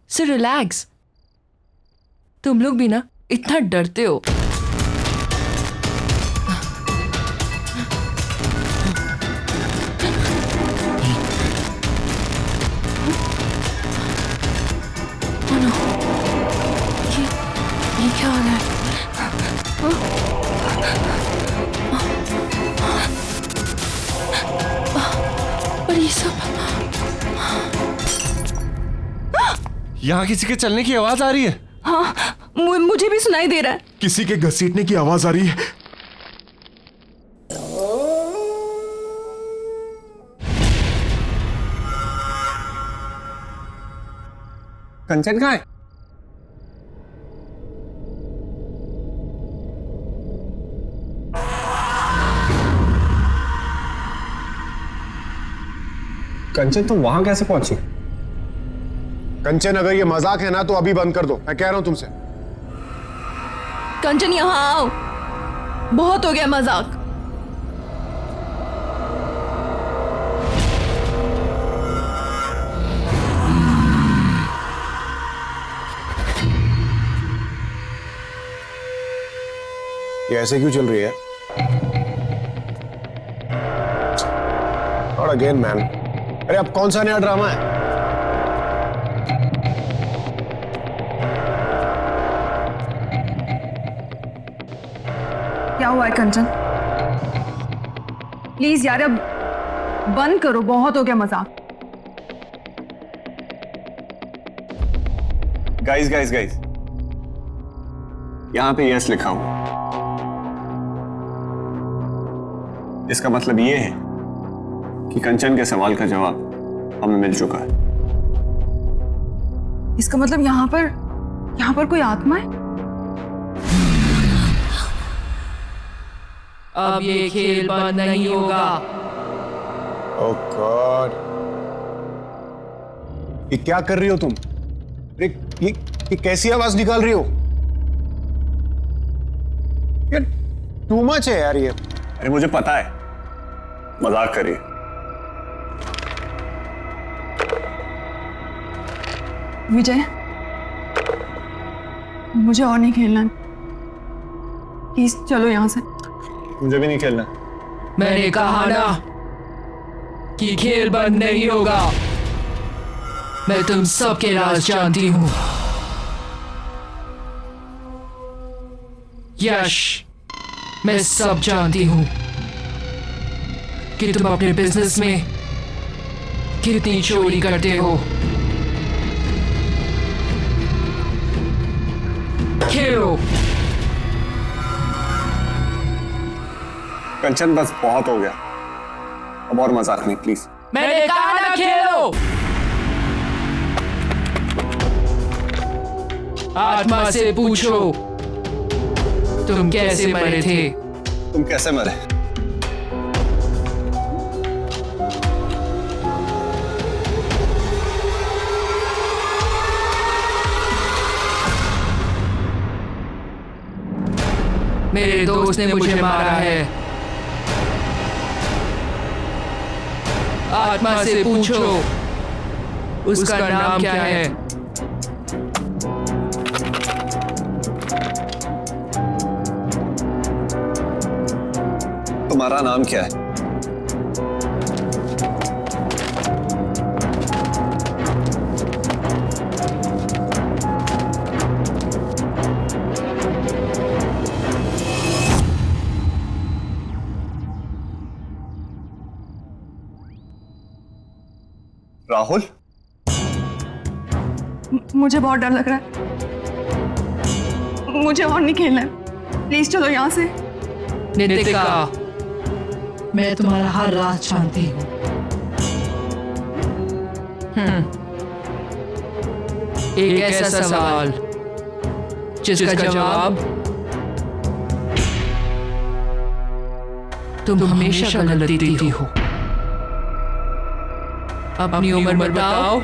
So relax. तुम लोग भी ना इतना डरते हो। ये क्या हो रहा है? पर ये सब यहाँ किसी के चलने की आवाज आ रही है। हाँ, मुझे भी सुनाई दे रहा है। किसी के घसीटने की आवाज आ रही है। कंचन कहाँ है? कंचन तुम वहां कैसे पहुंची? कंचन अगर ये मजाक है ना तो अभी बंद कर दो, मैं कह रहा हूं तुमसे। कंचन यहाँ आओ, बहुत हो गया मजाक। ये ऐसे क्यों चल रही है? और अगेन मैन, अरे अब कौन सा नया ड्रामा है? क्या हुआ है कंचन? प्लीज यार अब बंद करो, बहुत हो गया मजाक। गाइस गाइस गाइस, यहां पे यस लिखा हुआ, इसका मतलब ये है कि कंचन के सवाल का जवाब हमें मिल चुका है। इसका मतलब यहाँ पर कोई आत्मा है? अब ये खेल बंद नहीं होगा। ओह गॉड, ये क्या कर रही हो तुम? ये कैसी आवाज निकाल रही हो? ये टू मच है यार ये। अरे मुझे पता है, मजाक करिए। विजय, मुझे और नहीं खेलना, प्लीज चलो यहाँ से। मुझे भी नहीं खेलना। मैंने कहा ना कि खेल बंद नहीं होगा। मैं तुम सबके राज जानती हूं। यश, मैं सब जानती हूं कि तुम अपने बिजनेस में कितनी चोरी करते हो। खेलो। कंचन बस बहुत हो गया, अब और मजाक नहीं प्लीज। मैंने कहा ना खेलो। आत्मा से पूछो तुम कैसे मरे थे। तुम कैसे मरे? मेरे दोस्त ने मुझे मारा है। आत्मा से पूछो उसका नाम क्या है। तुम्हारा नाम क्या है? राहुल? मुझे बहुत डर लग रहा है, मुझे और नहीं खेलना है, प्लीज चलो यहाँ से। नितिका, मैं तुम्हारा हर राज जानती हूँ। एक ऐसा सवाल जिसका जवाब तुम हमेशा गलत देती हो। अपनी उम्र बताओ।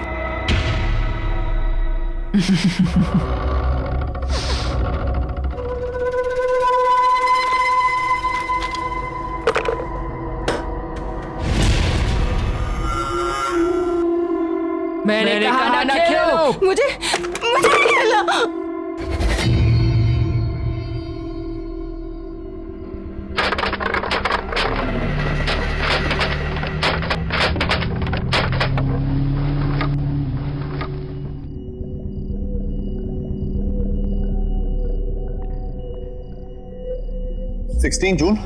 मैंने कहा ना खेलो। मुझे नहीं खेलना। जून?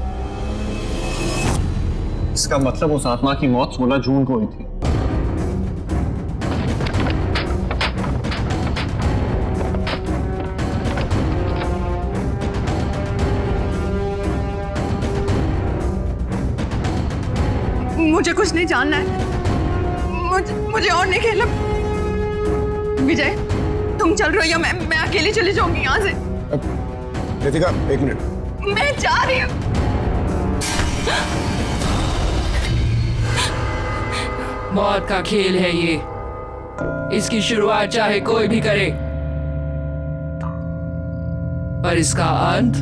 इसका मतलब उस आत्मा की मौत 16 जून को हुई थी। मुझे कुछ नहीं जानना है, मुझे और नहीं खेलना। विजय, तुम चल रहे हो या मैं अकेली चली जाऊंगी यहाँ से? रितिका, एक मिनट। मैं जा रही हूँ। मौत का खेल है ये, इसकी शुरुआत चाहे कोई भी करे। पर इसका अंत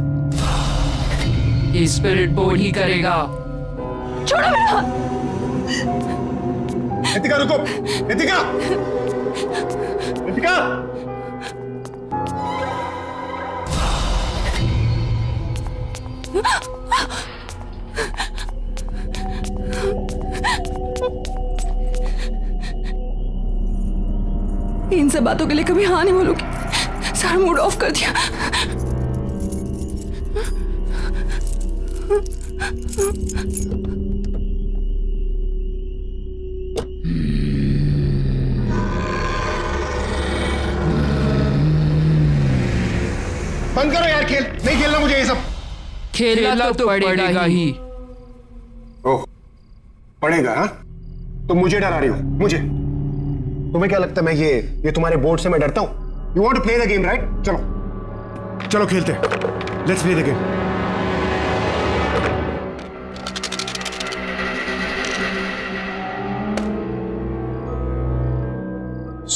ये स्पिरिट बोर्ड ही करेगा। छोड़ो मेरा हाथ। नितिका रुको, नितिका, नितिका। इन सब बातों के लिए कभी हाँ नहीं बोलूंगी। सारा मूड ऑफ कर दिया। बंद करो यार खेल, नहीं खेलना मुझे ये सब। खेलना तो पड़ेगा ही। ओह, पड़ेगा हाँ? तुम मुझे डरा रही हो, मुझे? तुम्हें क्या लगता है मैं ये तुम्हारे बोर्ड से मैं डरता हूं? You want to play the game right? चलो चलो खेलते हैं, लेट्स प्ले द गेम।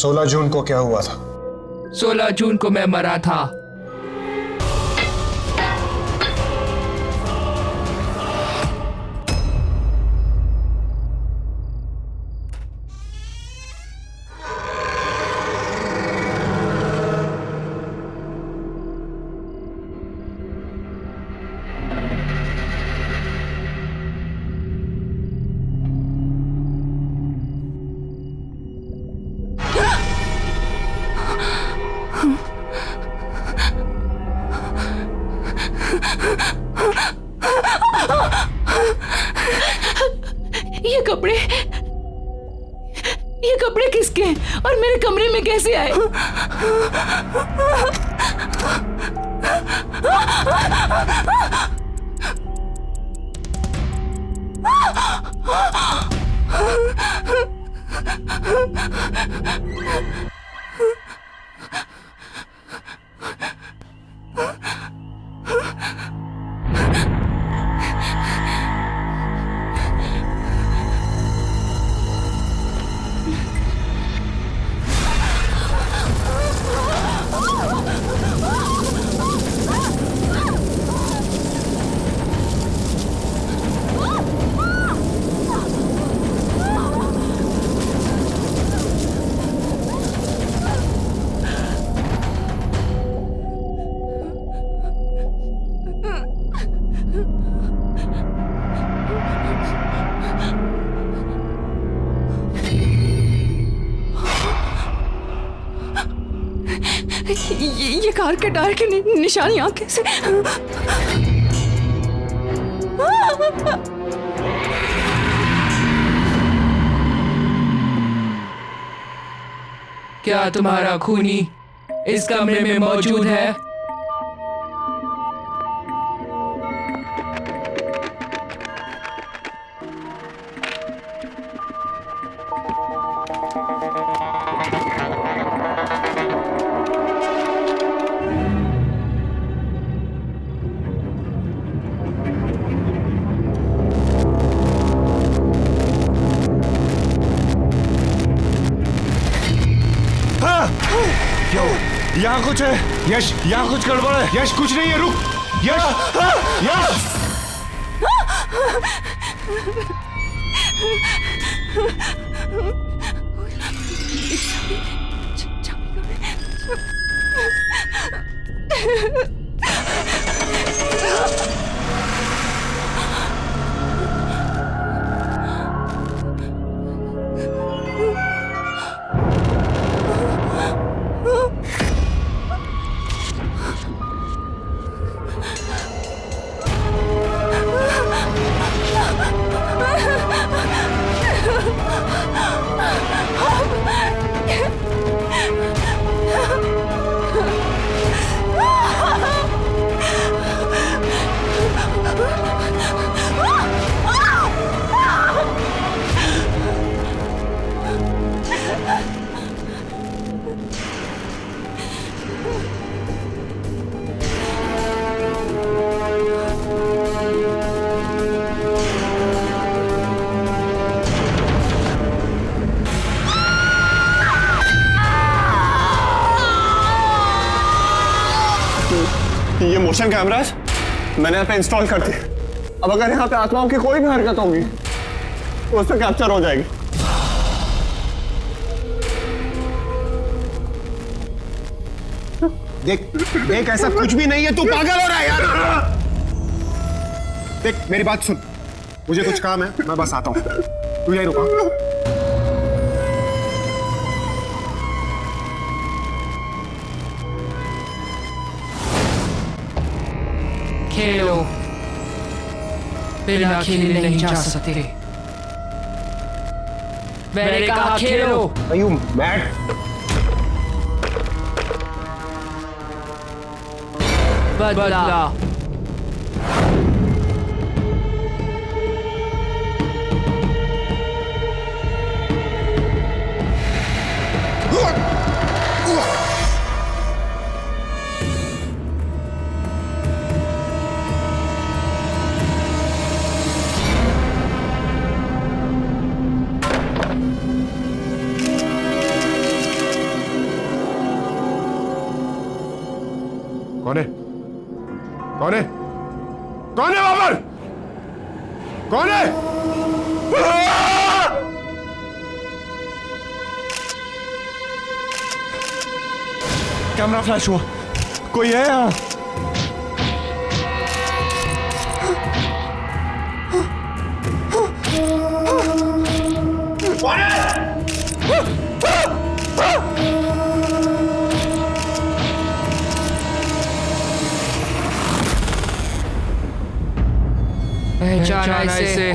सोलह जून को क्या हुआ था? 16 जून को मैं मरा था। ये कपड़े किसके हैं और मेरे कमरे में कैसे आए? ये कार के टायर की निशानियां कैसे? क्या तुम्हारा खूनी इस कमरे में मौजूद है? यहाँ कुछ है यश, यहाँ कुछ गड़बड़ है यश। कुछ नहीं है, रुक यश। यश ये मोशन कैमरास मैंने यहाँ पे इंस्टॉल कर दिए। अब अगर यहाँ पे आत्माओं की कोई भी हरकत होगी तो उस पर कैप्चर हो जाएगी। देख देख, ऐसा कुछ भी नहीं है, तू पागल हो रहा है यार। देख मेरी बात सुन, मुझे कुछ काम है, मैं बस आता हूँ, तू यहीं रुका। खेलो, बिना खेले नहीं जा सकते। मैंने कहा खेलो। Are you mad? बदला। कौन है? कौन है? कौन है वहां पर? कौन है? कैमरा फ्लैश हुआ, कोई है यहाँ? पहचाना इसे।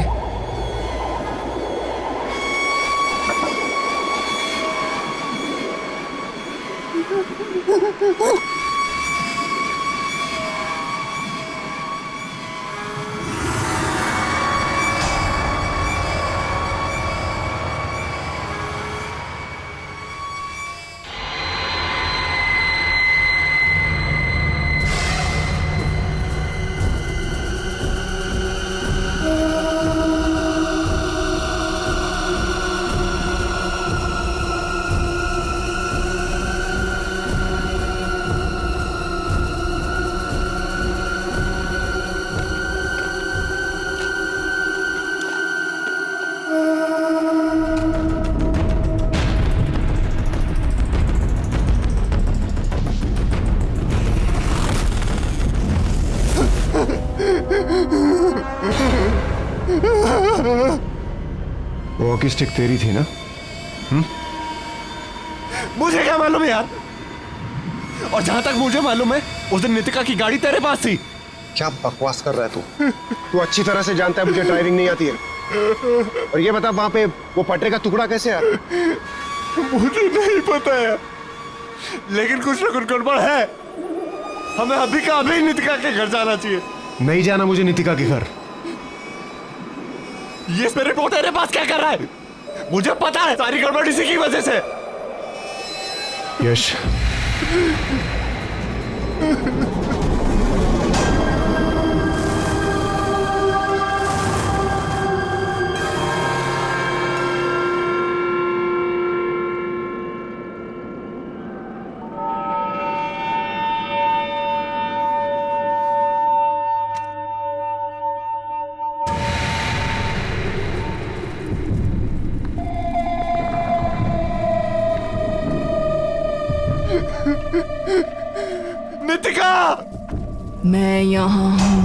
वॉकी स्टिक तेरी थी ना? मुझे क्या मालूम यार। और जहां तक मुझे मालूम है उस दिन नितिका की गाड़ी तेरे पास थी। क्या बकवास कर रहा है तू? तू अच्छी तरह से जानता है मुझे ड्राइविंग नहीं आती है। और ये बता वहां पे वो पटरे का टुकड़ा कैसे आया? मुझे नहीं पता है, लेकिन कुछ ना कुछ गड़बड़ है। हमें अभी का अभी नितिका के घर जाना चाहिए। नहीं जाना मुझे नितिका के घर। ये रिपोर्ट तेरे पास क्या कर रहा है? मुझे पता है सारी गड़बड़ इसी की वजह से। यश, नितिका, मैं यहाँ हूँ।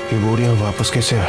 ये बोरियां वापस कैसे आ?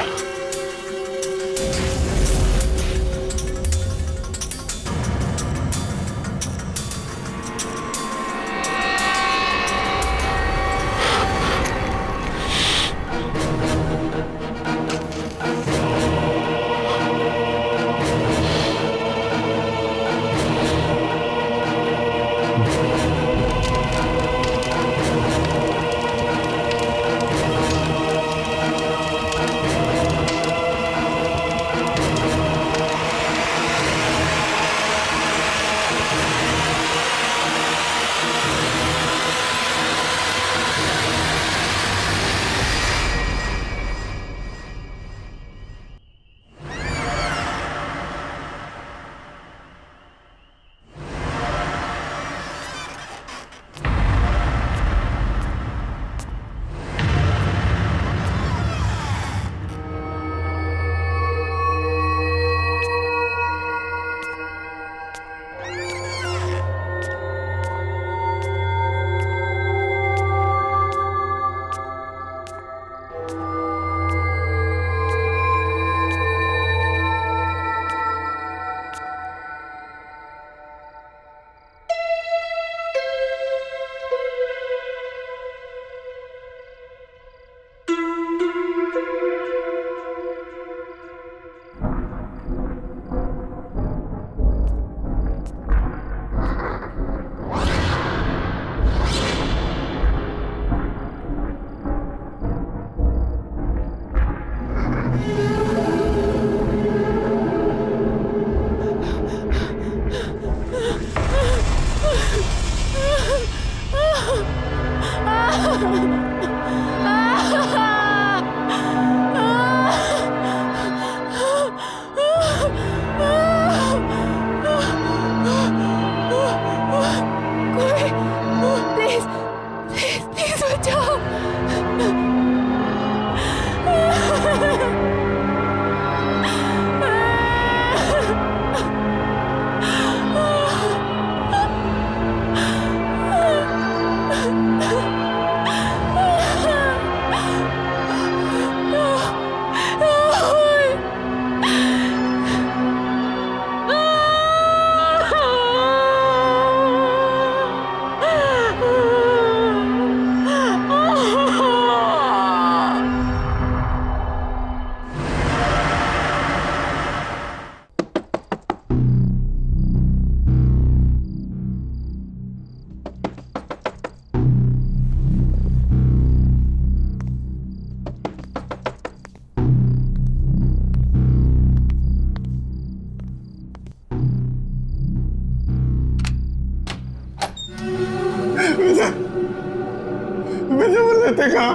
नितिका,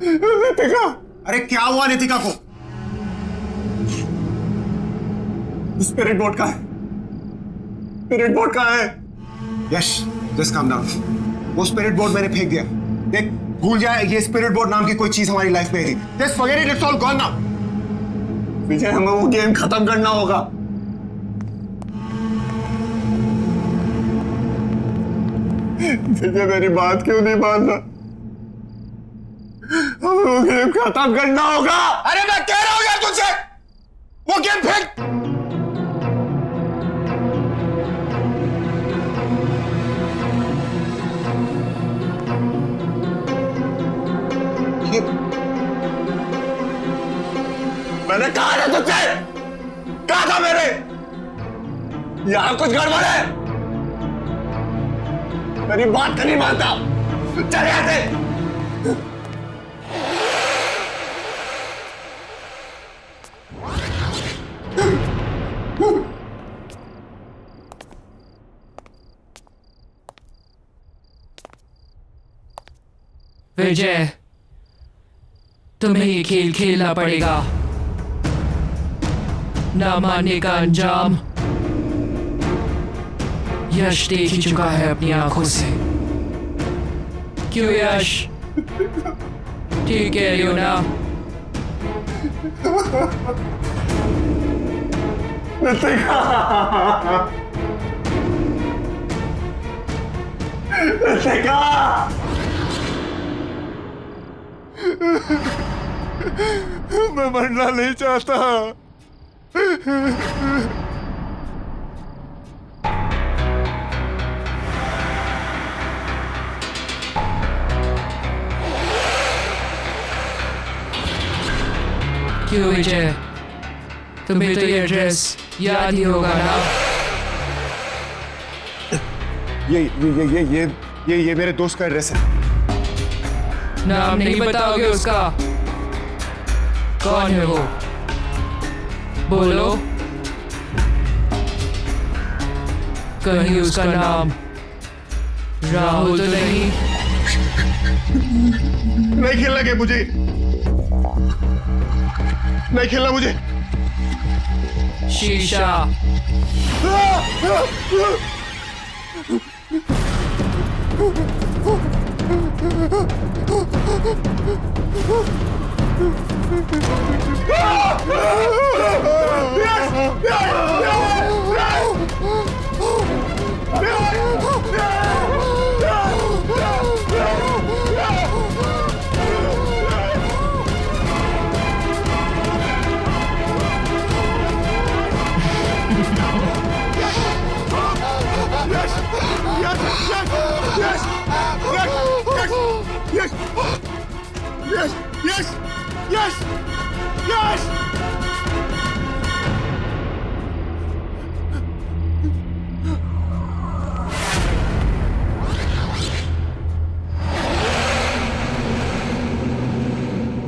नितिका, अरे क्या हुआ नितिका को? स्पिरिट बोर्ड का है, स्पिरिट बोर्ड का है। यश, जस्ट काम डाउन। वो स्पिरिट बोर्ड मैंने फेंक दिया। देख, भूल जाए ये स्पिरिट बोर्ड नाम की कोई चीज हमारी लाइफ में थी। Just forget it, it's all gone now. Vijay, हमें वो गेम खत्म करना होगा। विजय, मेरी बात क्यों नहीं मान रहा? हमें वो गेम खत्म करना होगा। अरे मैं कह रहा हूं यार तुझसे, वो गेम फेंक। मैंने कहा था तुझसे, कहा था मेरे, यहां कुछ गड़बड़ है। मेरी बात नहीं मानता, चले आते। विजय, तुम्हें ये खेल खेलना पड़ेगा। ना मानने का अंजाम यश देख ही चुका है अपनी आंखों से। क्यों यश? ठीक कह रही हो ना? मैं मरना नहीं चाहता। क्यों विजय, तुम्हें तो ये एड्रेस याद ही होगा ना? ये मेरे दोस्त का एड्रेस है। नाम नहीं बताओगे उसका? कौन है वो? बोलो। कहीं उसका नाम राहुल तो नहीं? नहीं खेलना गेम मुझे, नहीं खेलना मुझे। शीशा।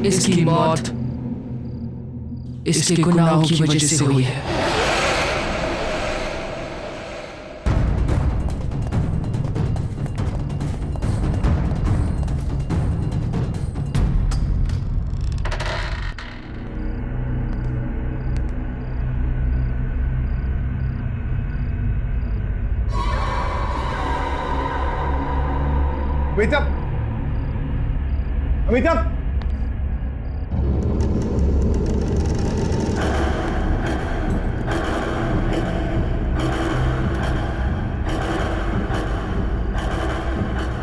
इसकी मौत इसके गुनाहों की वजह से हुई है। अमिताभ, अमिताभ,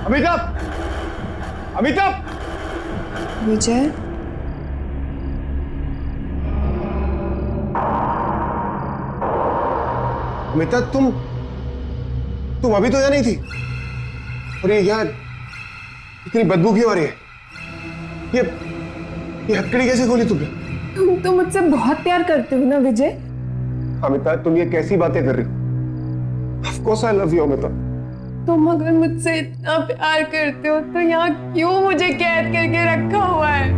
अमिताभ, अमिताभ। विजय, अमिताभ, तुम अभी तो यहाँ नहीं थी, और ये यहाँ इतनी बदबू क्यों आ रही है? ये हथकड़ी कैसे खोली तुमने? तुम तो मुझसे बहुत प्यार करते हो ना विजय? अमिताभ, तुम ये कैसी बातें कर रही हो? Of course I love you, Amitabh. तुम अगर मुझसे इतना प्यार करते हो तो यहाँ क्यों मुझे कैद करके रखा हुआ है?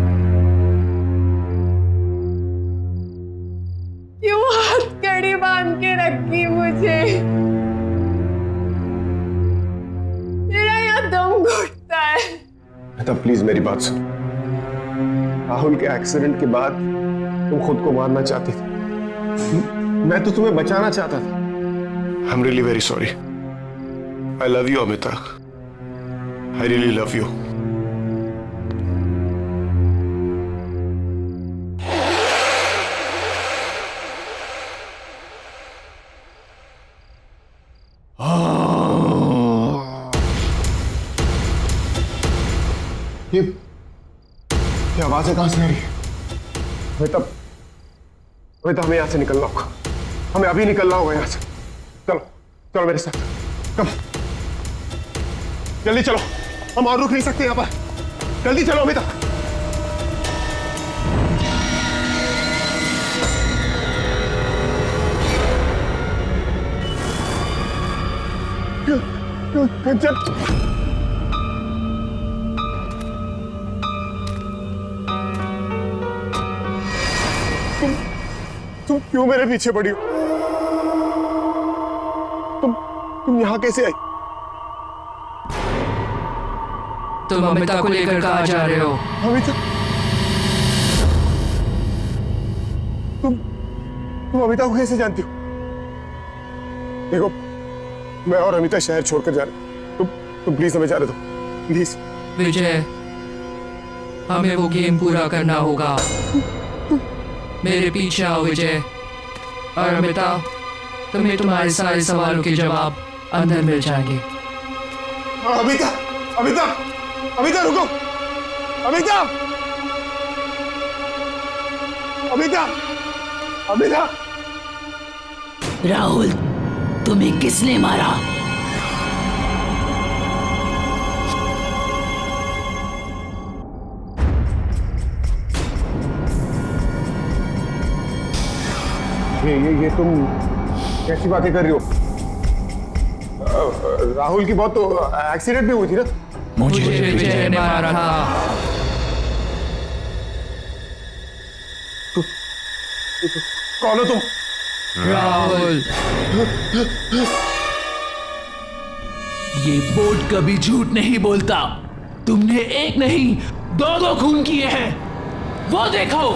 क्यों हथकड़ी बांध के रखी मुझे? मेरा यहाँ दम घुटता है। प्लीज मेरी बात सुन। राहुल के एक्सीडेंट के बाद तुम खुद को मारना चाहती थी, मैं तो तुम्हें बचाना चाहता था। I am really very sorry. I love you Amita, I really love you. ये आवाजें कहां से आ रही है? हमें यहां से निकलना होगा, हमें अभी निकलना होगा यहां से। चलो चलो मेरे साथ, कम जल्दी चलो, हम और रुक नहीं सकते यहां पर। जल्दी चलो अमिता। कंचन, तुम क्यों मेरे पीछे पड़ी हो? तुम यहां कैसे आई? तुम अमिता को लेकर कहाँ जा रहे हो? अमिता? तुम अमिता को कैसे जानती हो? देखो, मैं और अमिता शहर छोड़कर जा रहे। तुम प्लीज हमें जाने दो, प्लीज। विजय, हमें वो गेम पूरा करना होगा। मेरे पीछे आओ विजय। और अमिता, तुम्हें तुम्हारे सारे सवालों के जवाब अंदर मिल जाएंगे। अमिता, अमिता, अमिता रुको! अमिता, अमिता, अमिता! राहुल, तुम्हें किसने मारा? ये तुम कैसी बातें कर रही हो? राहुल की बहुत तो एक्सीडेंट भी हुई थी ना? मुझे विजय ने मारा था। कौन हो तुम? राहुल, ये बोर्ड कभी झूठ नहीं बोलता। तुमने एक नहीं, दो खून किए हैं, वो देखो।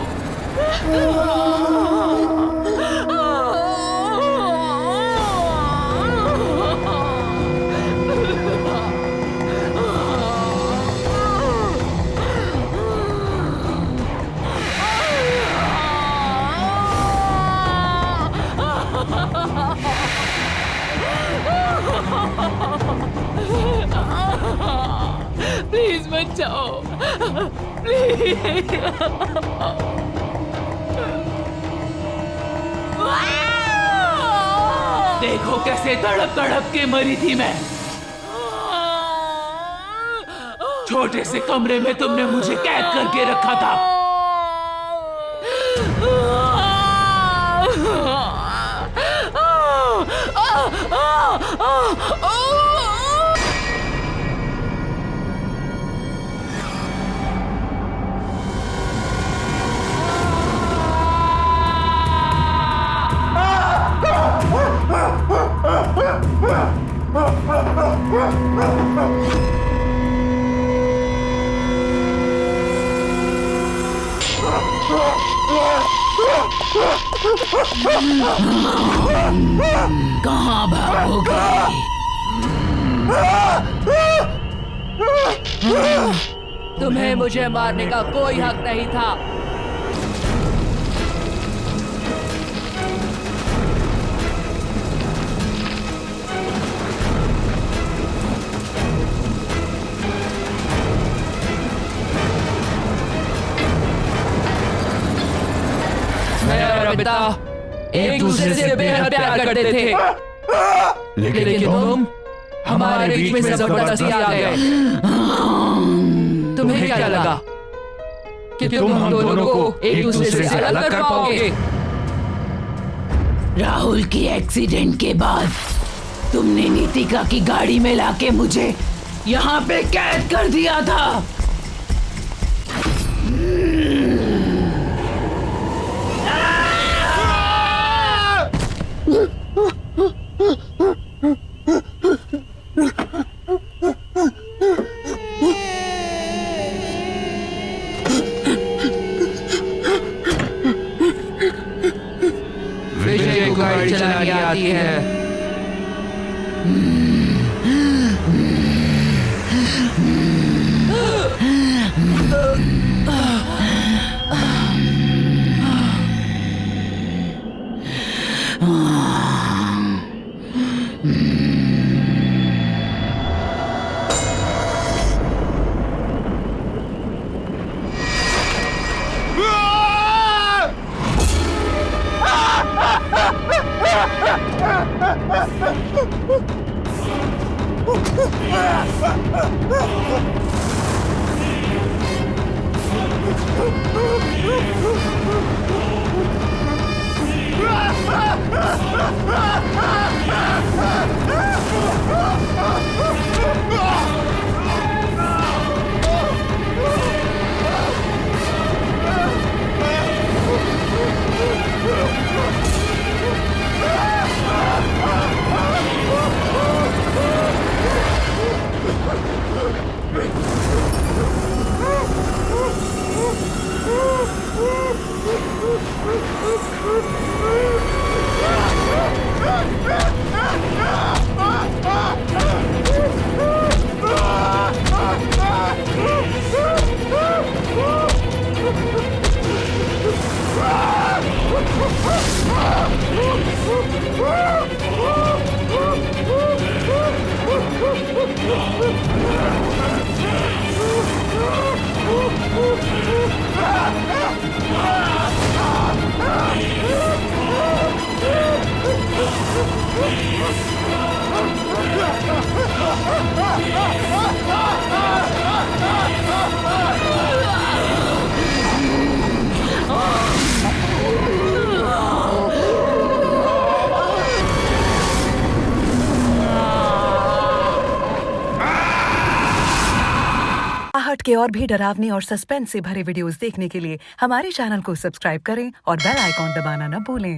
प्लीज मत जाओ, प्लीज। देखो कैसे तड़प तड़प के मरी थी मैं। छोटे से कमरे में तुमने मुझे कैद करके रखा था। कहाँ भागोगे? तुम्हें मुझे मारने का कोई हक नहीं था। मैं और अमिता एक दूसरे से बेहद प्यार करते थे, लेकिन तुम हमारे बीच में जबरदस्ती आ गए। तुम्हें क्या लगा कि तुम हम दोनों को एक दूसरे से अलग कर पाओगे? राहुल की एक्सीडेंट के बाद तुमने नीतिका की गाड़ी में लाके मुझे यहाँ पे कैद कर दिया था। गाड़ी चलानी आती है। आहट के और भी डरावनी और सस्पेंस से भरे वीडियोस देखने के लिए हमारे चैनल को सब्सक्राइब करें और बेल आइकॉन दबाना न भूलें।